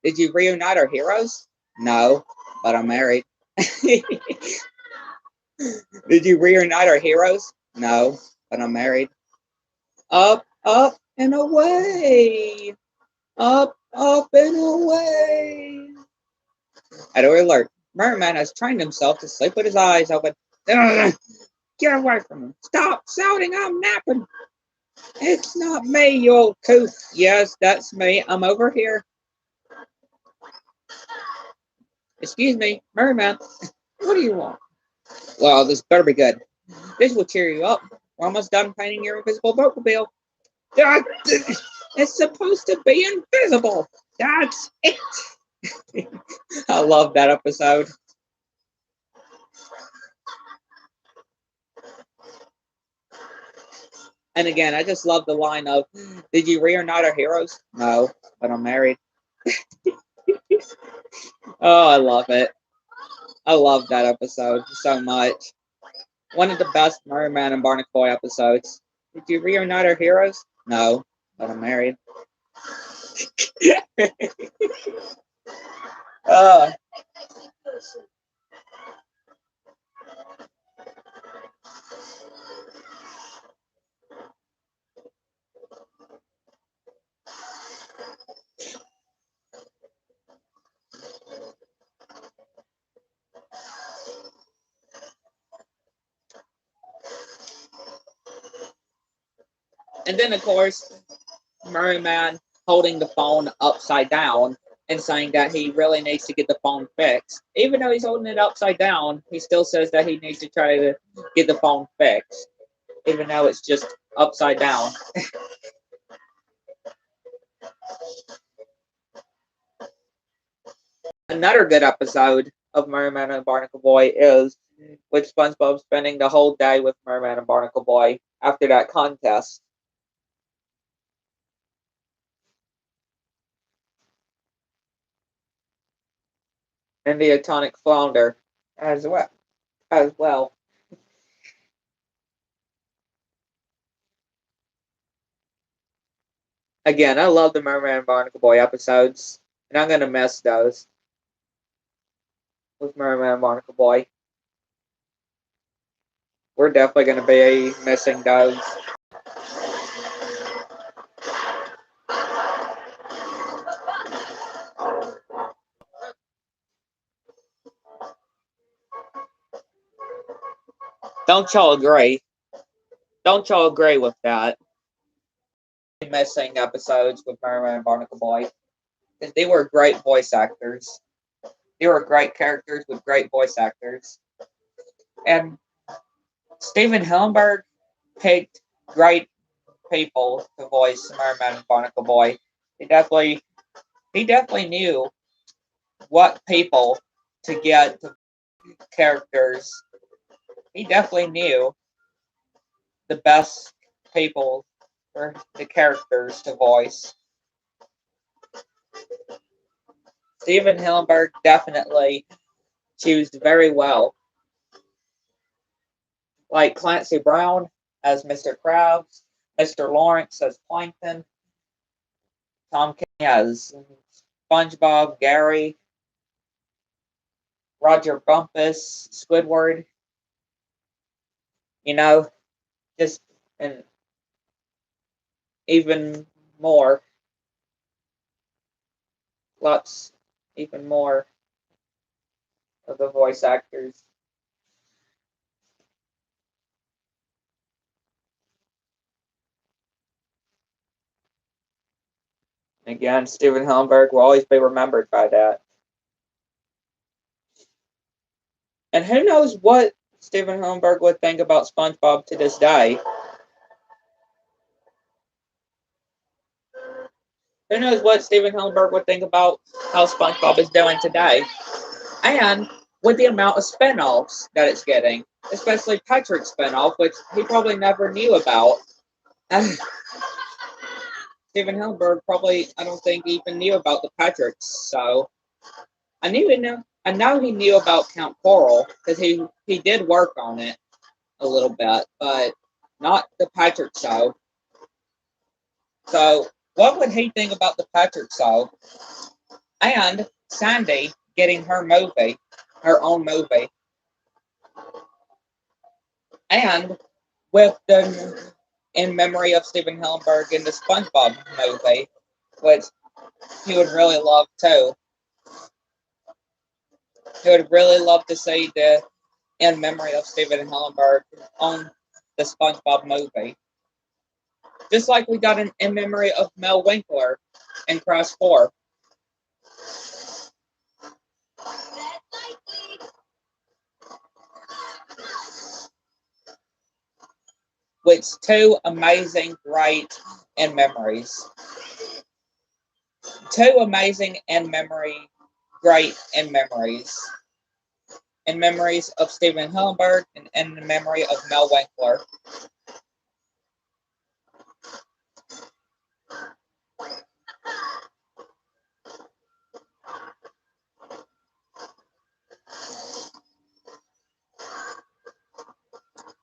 Did you reunite our heroes? No, but I'm married. Did you reunite our heroes? No, but I'm married. Up, up, and away. Up, up, and away. Editor alert. Merman has trained himself to sleep with his eyes open. Ugh, get away from him. Stop shouting, I'm napping. It's not me, you old coot. Yes, that's me. I'm over here. Excuse me, Merman. What do you want? Well, this better be good. This will cheer you up. We're almost done painting your invisible boatmobile. It's supposed to be invisible. That's it. I love that episode. And again, I just love the line of, did you reunite our heroes? No, but I'm married. Oh, I love it. I love that episode so much. One of the best Merman and Barnacle Boy episodes. Did you reunite our heroes? No, but I'm married. And then, of course, Merman holding the phone upside down and saying that he really needs to get the phone fixed. Even though he's holding it upside down, he still says that he needs to try to get the phone fixed, even though it's just upside down. Another good episode of Merman and Barnacle Boy is with SpongeBob spending the whole day with Merman and Barnacle Boy after that contest. And the Atomic Flounder as well. Again, I love the Merman and Barnacle Boy episodes, and I'm gonna miss those with Merman and Barnacle Boy. We're definitely gonna be missing those. Don't y'all agree? Don't y'all agree with that? Missing episodes with Merman and Barnacle Boy, because they were great voice actors. They were great characters with great voice actors, and Stephen Hillenburg picked great people to voice Merman and Barnacle Boy. He definitely knew what people to get to characters. He definitely knew the best people for the characters to voice. Stephen Hillenburg definitely chose very well. Like Clancy Brown as Mr. Krabs, Mr. Lawrence as Plankton, Tom Kenny as SpongeBob, Gary, Roger Bumpus, Squidward. You know, just and even more. Lots, even more of the voice actors. Again, Stephen Hillenburg will always be remembered by that. And who knows what Stephen Hillenburg would think about SpongeBob to this day. Who knows what Stephen Hillenburg would think about how SpongeBob is doing today. And with the amount of spinoffs that it's getting, especially Patrick's spinoff, which he probably never knew about. Stephen Hillenburg probably, I don't think, even knew about the Patricks, so I knew he knew. I know he knew about Count Coral because he did work on it a little bit, but not the Patrick Show. So, what would he think about the Patrick Show? And Sandy getting her movie, her own movie. And with the In Memory of Stephen Hillenburg in the SpongeBob movie, which he would really love too. He would really love to see the In Memory of Stephen Hillenburg on the SpongeBob movie. Just like we got an In Memory of Mel Winkler in Crash 4. Which two amazing, great In Memories. Two amazing In Memory, great In Memories. In Memories of Stephen Hillenburg and In Memory of Mel Winkler.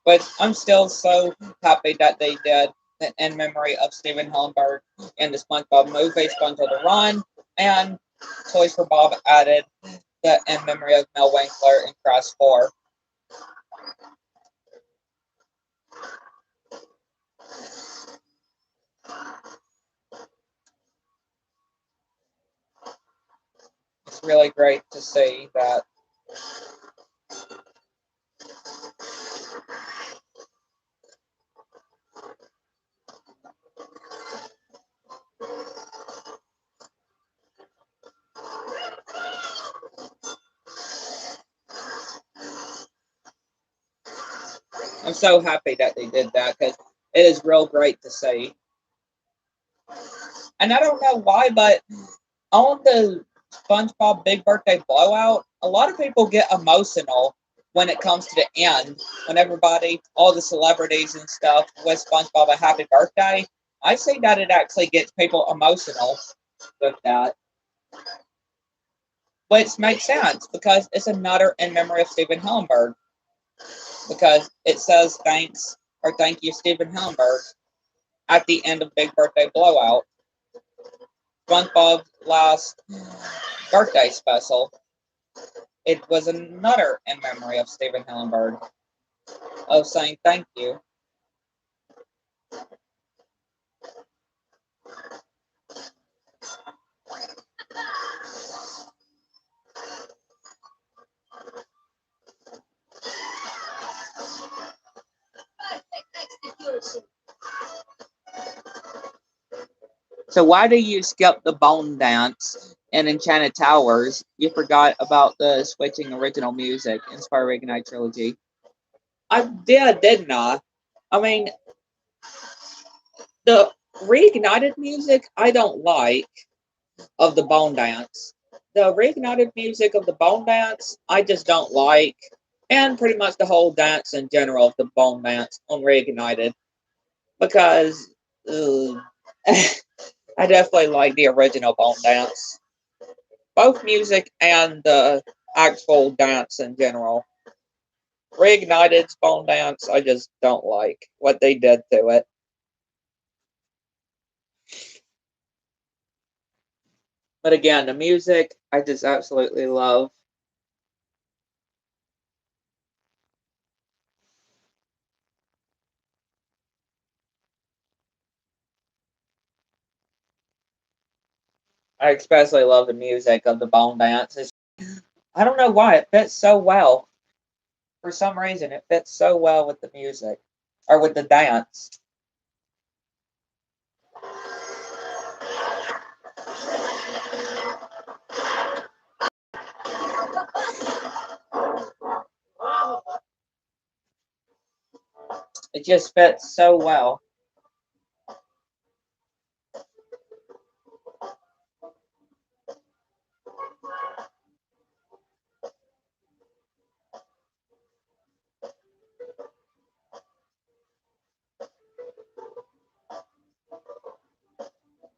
But I'm still so happy that they did the In Memory of Stephen Hillenburg in the SpongeBob movie, SpongeBob the Run, and Toys for Bob added the In Memory of Mel Winkler in Crash 4. It's really great to see that. I'm so happy that they did that because it is real great to see. And I don't know why, but on the SpongeBob Big Birthday Blowout, a lot of people get emotional when it comes to the end. When everybody, all the celebrities and stuff, wish SpongeBob a happy birthday. I see that it actually gets people emotional with that. Which makes sense because it's another In Memory of Stephen Hillenburg. Because it says thanks or thank you, Stephen Hillenburg, at the end of Big Birthday Blowout. SpongeBob's last birthday special. It was another In Memory of Stephen Hillenburg of saying thank you. So why do you skip the bone dance in Enchanted Towers? You forgot about the switching original music in Spyro Reignite Trilogy. I did, didn't I? I mean, the reignited music I don't like of the bone dance. The reignited music of the bone dance I just don't like. And pretty much the whole dance in general of the bone dance on reignited. Because I definitely like the original bone dance. Both music and the actual dance in general. Reignited's bone dance, I just don't like what they did to it. But again, the music, I just absolutely love. I especially love the music of the bone dance. I don't know why, it fits so well. For some reason, it fits so well with the music. Or with the dance. It just fits so well.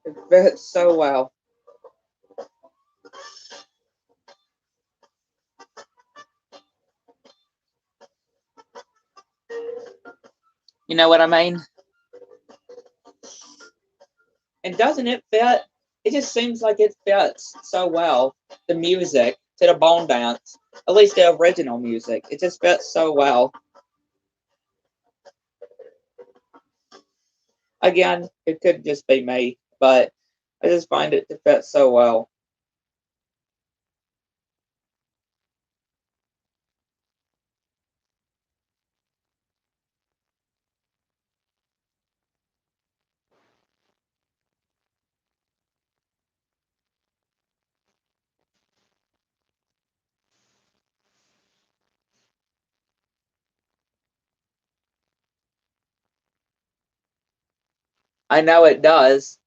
It fits so well. You know what I mean? And doesn't it fit? It just seems like it fits so well. The music to the bone dance, at least the original music, it just fits so well. Again, it could just be me, but I just find it to fit so well. I know it does.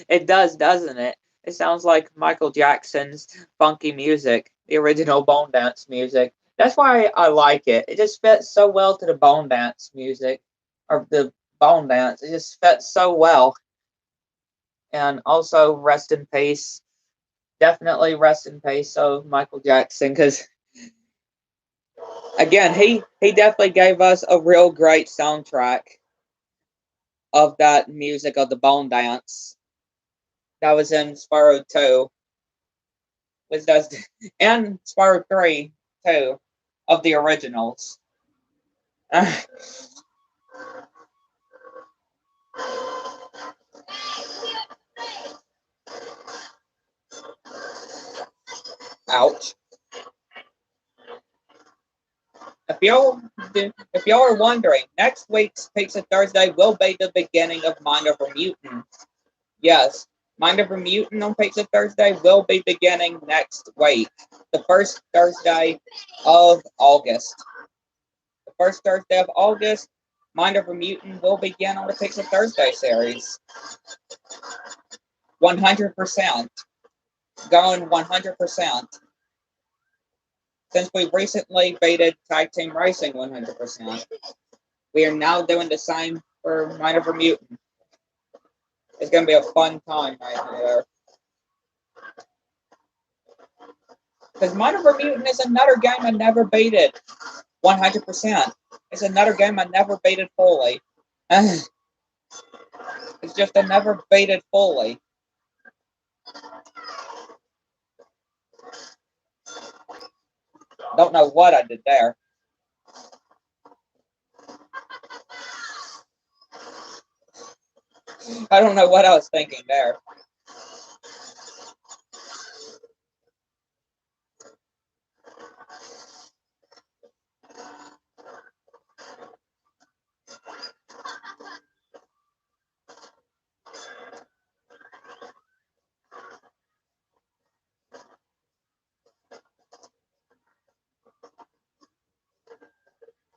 It does, doesn't it? It sounds like Michael Jackson's funky music, the original bone dance music. That's why I like it. It just fits so well to the bone dance music, or the bone dance. It just fits so well. And also, rest in peace. Definitely rest in peace, so Michael Jackson, because again, he definitely gave us a real great soundtrack of that music of the bone dance. That was in Spyro 2, which does, and Spyro 3 too, of the originals. Ouch. If y'all are wondering, next week's Pizza Thursday will be the beginning of Mind Over Mutant. Yes, Mind Over Mutant on Pizza Thursday will be beginning next week, the first Thursday of August. The first Thursday of August, Mind Over Mutant will begin on the Pizza Thursday series. 100%. Going 100%. Since we recently beated Tag Team Racing 100%, we are now doing the same for Mind Over Mutant. It's going to be a fun time right there. Because Mind Over Mutant is another game I never beat it 100%. It's another game I never beat it fully. It's just I never beat it fully. Don't know what I did there. I don't know what I was thinking there.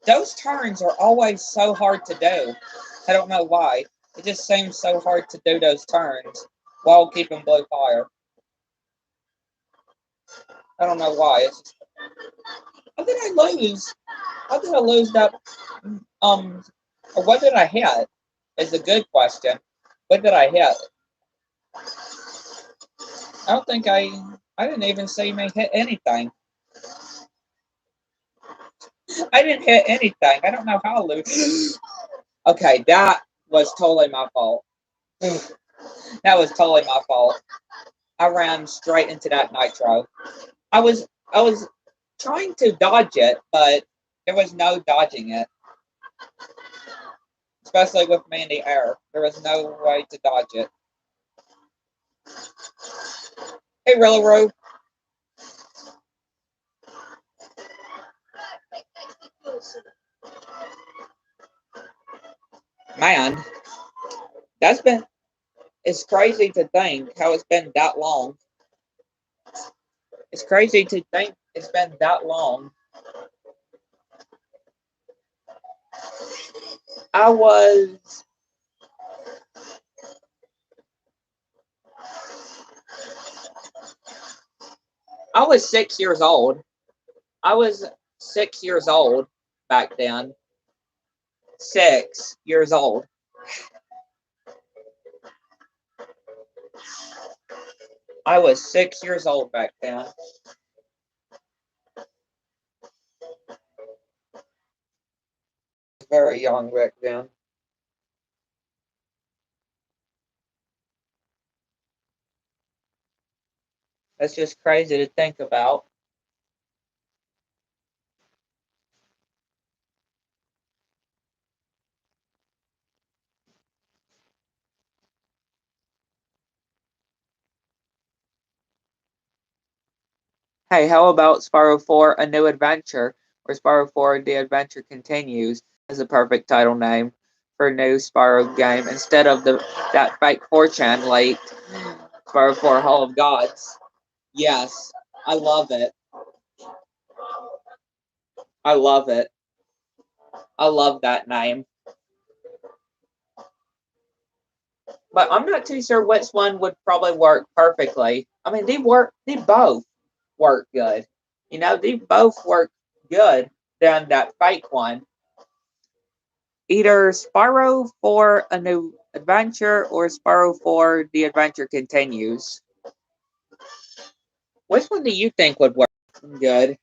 Those turns are always so hard to do. I don't know why. It just seems so hard to do those turns while keeping blue fire. I don't know why. It's just, how did I lose? How did I lose that? Or what did I hit? Is a good question. What did I hit? I don't think I didn't even see me hit anything. I didn't hit anything. I don't know how I lose. Okay, that was totally my fault. That was totally my fault. I ran straight into that nitro. I was trying to dodge it, but there was no dodging it. Especially with me in the air. There was no way to dodge it. Hey, Rillaroo. Man, it's crazy to think how it's been that long. It's crazy to think it's been that long. I was I was 6 years old. I was 6 years old back then. 6 years old. I was 6 years old back then. Very young back then. That's just crazy to think about. Hey, how about Spyro 4 A New Adventure, or Spyro 4 The Adventure Continues as a perfect title name for a new Spyro game instead of that fake 4chan leaked Spyro 4 Hall of Gods. Yes, I love it. I love it. I love that name. But I'm not too sure which one would probably work perfectly. I mean, they both work good. You know, they both work good than that fake one. Either Spyro for a New Adventure or Spyro for The Adventure Continues. Which one do you think would work good?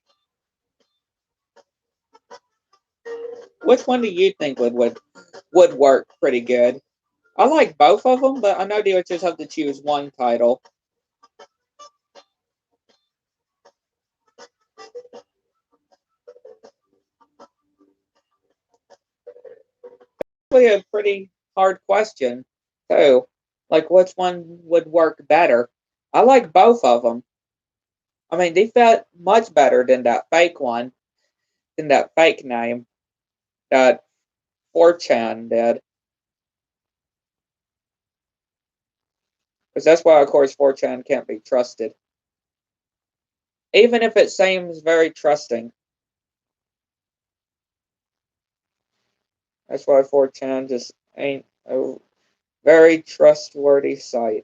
Which one do you think would work pretty good? I like both of them, but I know you would just have to choose one title. Actually, a pretty hard question, too. Like, which one would work better? I like both of them. I mean, they felt much better than that fake one, than that fake name that 4chan did. Because that's why, of course, 4chan can't be trusted. Even if it seems very trusting. That's why 4chan just ain't a very trustworthy site.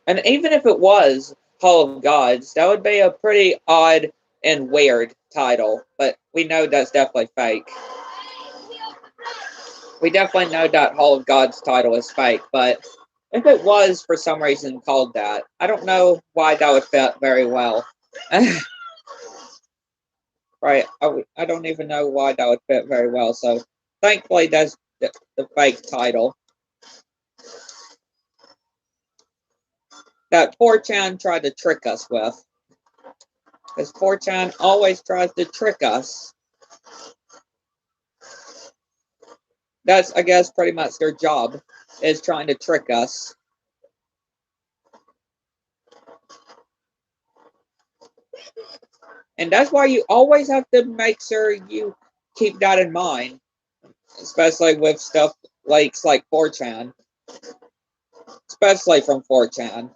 And even if it was Hall of Gods, that would be a pretty odd and weird title. But we know that's definitely fake. We definitely know that Hall of Gods title is fake, but if it was for some reason called that, I don't know why that would fit very well. Right, I don't even know why that would fit very well, so thankfully that's the fake title. That 4chan tried to trick us with. Because 4chan always tries to trick us. That's, I guess, pretty much their job, is trying to trick us. And that's why you always have to make sure you keep that in mind. Especially with stuff like 4chan. Especially from 4chan.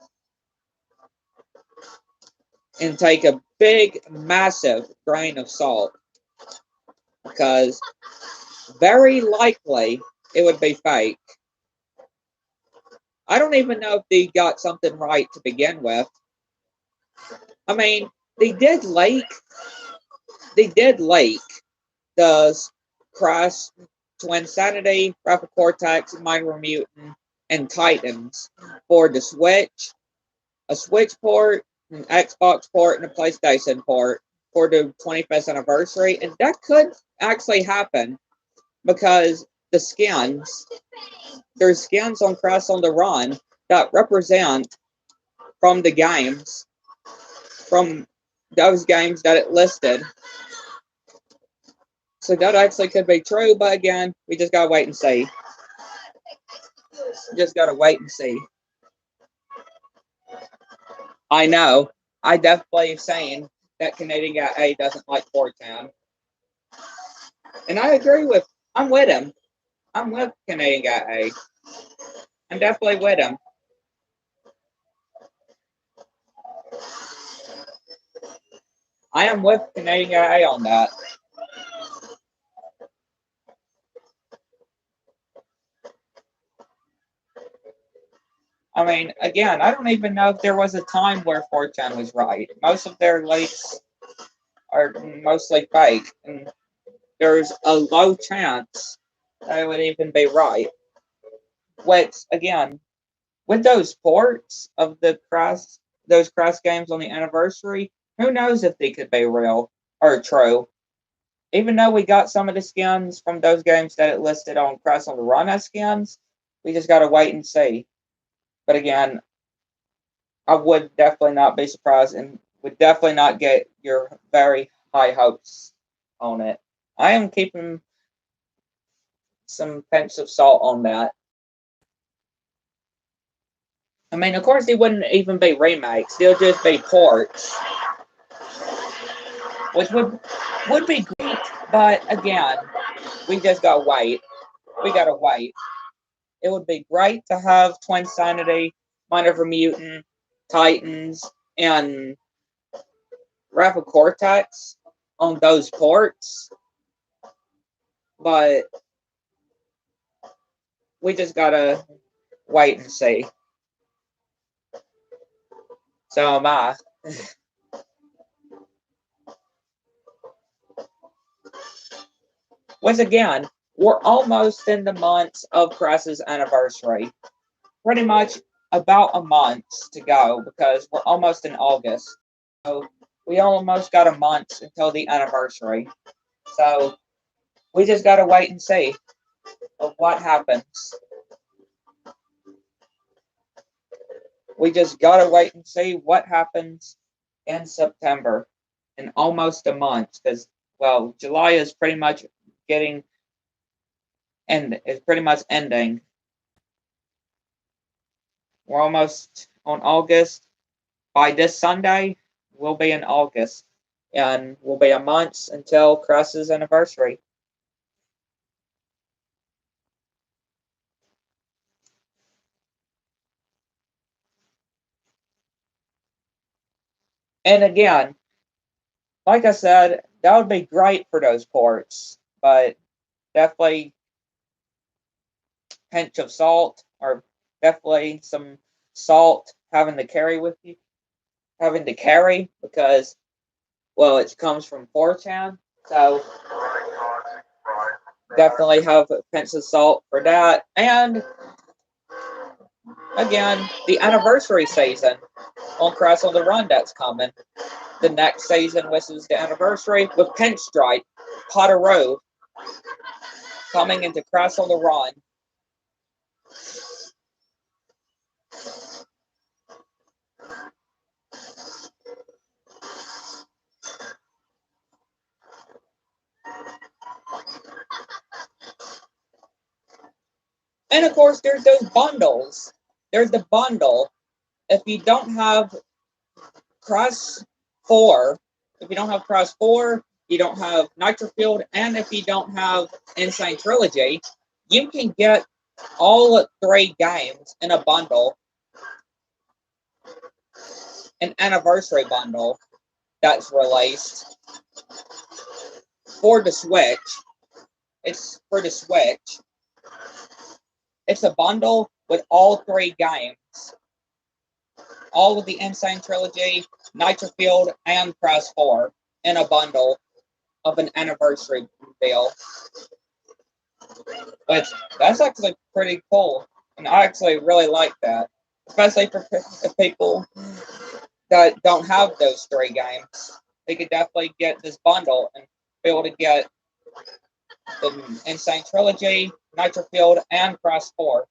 And take a big, massive grain of salt. Because very likely it would be fake. I don't even know if they got something right to begin with. I mean, they did leak the Crash, Twinsanity, Rapid Cortex, Minor Mutant, and Titans for the Switch, a Switch port, an Xbox port, and a PlayStation port for the 25th anniversary. And that could actually happen because there's skins on Crash on the Run that represent from the games, from those games that it listed. So that actually could be true, but again, we just gotta wait and see. Just gotta wait and see. I know. I definitely saying that Canadian Guy A doesn't like 4chan. And I'm with him. I'm with Canadian Guy A. I'm definitely with him. I am with Canadian Guy A on that. I mean, again, I don't even know if there was a time where 4chan was right. Most of their leaks are mostly fake, and there's a low chance that it would even be right. Which, again, with those ports of those Crash games on the anniversary, who knows if they could be real or true. Even though we got some of the skins from those games that it listed on Crash on the Run as skins, we just gotta wait and see. But again, I would definitely not be surprised and would definitely not get your very high hopes on it. I am keeping some pinch of salt on that. I mean, of course, they wouldn't even be remakes. They'll just be ports, which would be great. But again, we just gotta wait. We gotta wait. It would be great to have Twin Sanity, Mind Over Mutant, Titans, and Rapid Cortex on those ports, but we just gotta wait and see. So am I. Once again, we're almost in the months of Crash's anniversary. Pretty much about a month to go because we're almost in August. So we almost got a month until the anniversary. So we just gotta wait and see of what happens. We just gotta wait and see what happens in September in almost a month because, well, July is pretty much ending. We're almost on August. By this Sunday, we'll be in August, and we'll be a month until Crash's anniversary. And again, like I said, that would be great for those ports, but definitely pinch of salt, or definitely some salt having to carry because, well, it comes from 4chan, so definitely have a pinch of salt for that. And again, the anniversary season on Crash on the Run that's coming. The next season, which is the anniversary, with Pinstripe, Potter Road, coming into Crash on the Run. And of course, there's those bundles. There's the bundle. If you don't have Crash 4, you don't have Nitro Field, and if you don't have Insane Trilogy, you can get all 3 games in a bundle. An anniversary bundle that's released for the Switch. It's for the Switch. It's a bundle with all 3 games. All of the Insane Trilogy, Nitro Field, and Crash 4 in a bundle of an anniversary deal. But that's actually pretty cool. And I actually really like that. Especially for people that don't have those 3 games. They could definitely get this bundle and be able to get the Insane Trilogy, Nitro Field, and Crash 4.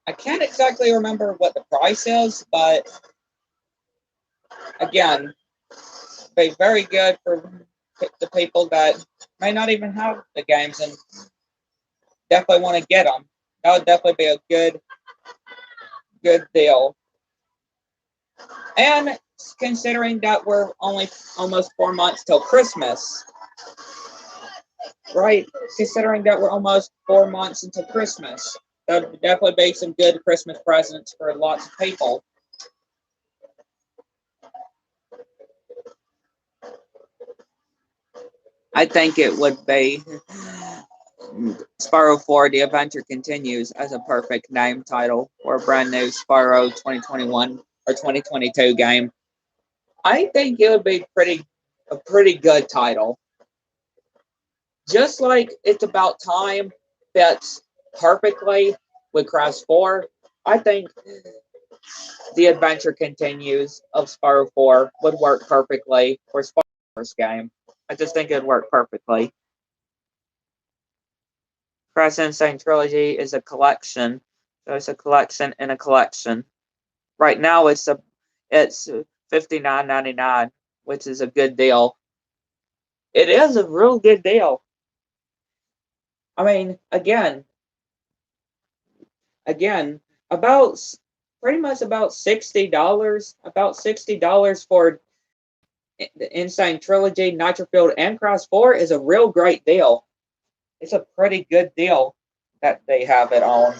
I can't exactly remember what the price is, but again, be very good for the people that may not even have the games and definitely want to get them. That would definitely be a good deal. And considering that we're only almost 4 months till Christmas, right? Considering that we're almost 4 months until Christmas, that would definitely be some good Christmas presents for lots of people. I think it would be Spyro 4 The Adventure Continues as a perfect name title for a brand new Spyro 2021 or 2022 game. I think it would be a pretty good title. Just like It's About Time, fits perfectly with Crash 4. I think the Adventure Continues of Spyro 4 would work perfectly for Spyro's game. I just think it would work perfectly. Crash Insane Trilogy is a collection. So it's a collection in a collection. Right now it's $59.99, which is a good deal. It is a real good deal. I mean, again, about pretty much about $60 for the Insane Trilogy, Nitro Fueled, and Crash 4 is a real great deal. It's a pretty good deal that they have it on.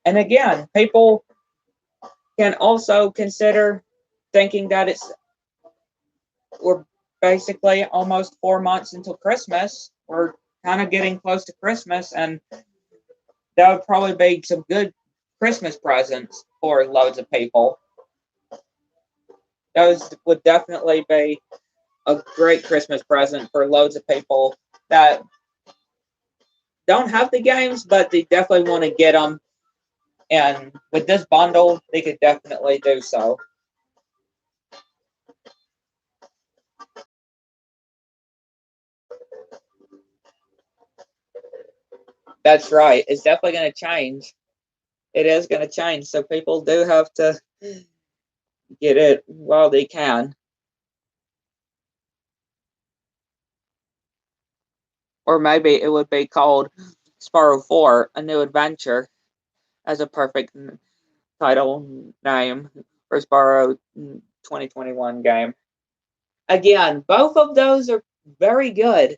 And again, people can also consider thinking that we're basically almost 4 months until Christmas. We're kind of getting close to Christmas, and that would probably be some good Christmas presents for loads of people. Those would definitely be a great Christmas present for loads of people that don't have the games, but they definitely want to get them. And with this bundle, they could definitely do so. That's right. It's definitely going to change. It is going to change. So people do have to get it while they can. Or maybe it would be called Spyro 4, A New Adventure, as a perfect title name for Spyro 2021 game. Again, both of those are very good.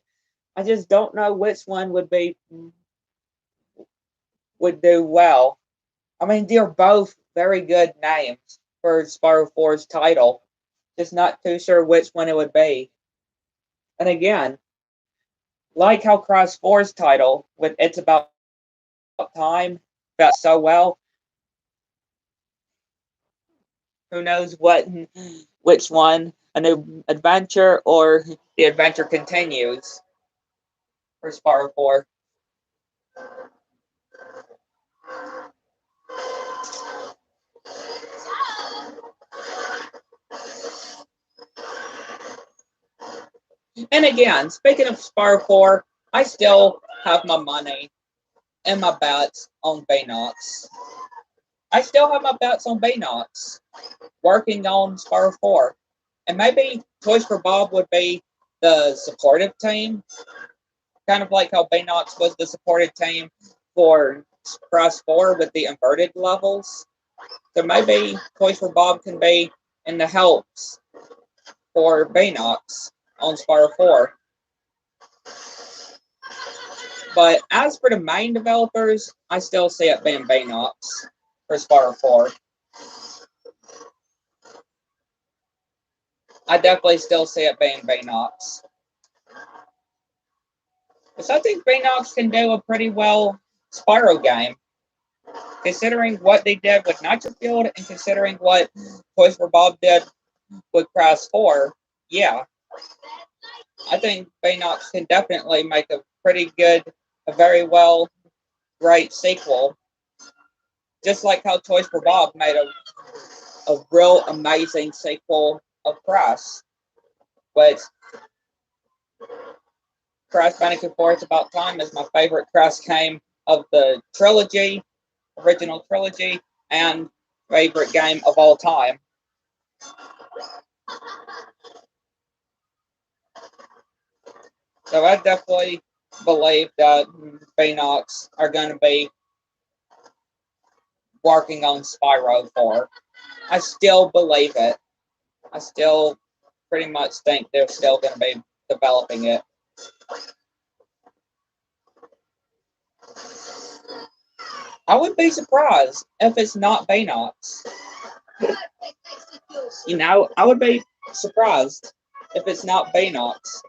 I just don't know which one would do well. I mean, they're both very good names for Spyro 4's title. Just not too sure which one it would be. And again, like how Crash 4's title, with It's About Time, felt so well. Who knows which one, A New Adventure or The Adventure Continues for Spyro 4. And again, speaking of Spyro 4, I still have my money and my bets on Baynox. I still have my bets on Baynox working on Spyro 4. And maybe Toys for Bob would be the supportive team, kind of like how Baynox was the supportive team for Crash 4 with the inverted levels. So maybe Toys for Bob can be in the helps for Baynox on Spyro 4. But as for the main developers, I still see it being Baynox for Spyro 4. I definitely still see it being Baynox. Because I think Baynox can do a pretty well Spyro game. Considering what they did with Nitro Fueled and considering what Toys for Bob did with Crash 4, yeah. I think Baynox can definitely make a pretty good, a very well, great sequel. Just like how Toys for Bob made a real amazing sequel of Crash. Which Crash Bandicoot 4 It's About Time is my favorite Crash game of the trilogy, original trilogy, and favorite game of all time. So I definitely believe that Baynox are going to be working on Spyro 4. I still believe it. I still pretty much think they're still going to be developing it. I would be surprised if it's not Baynox. You know, I would be surprised if it's not Baynox.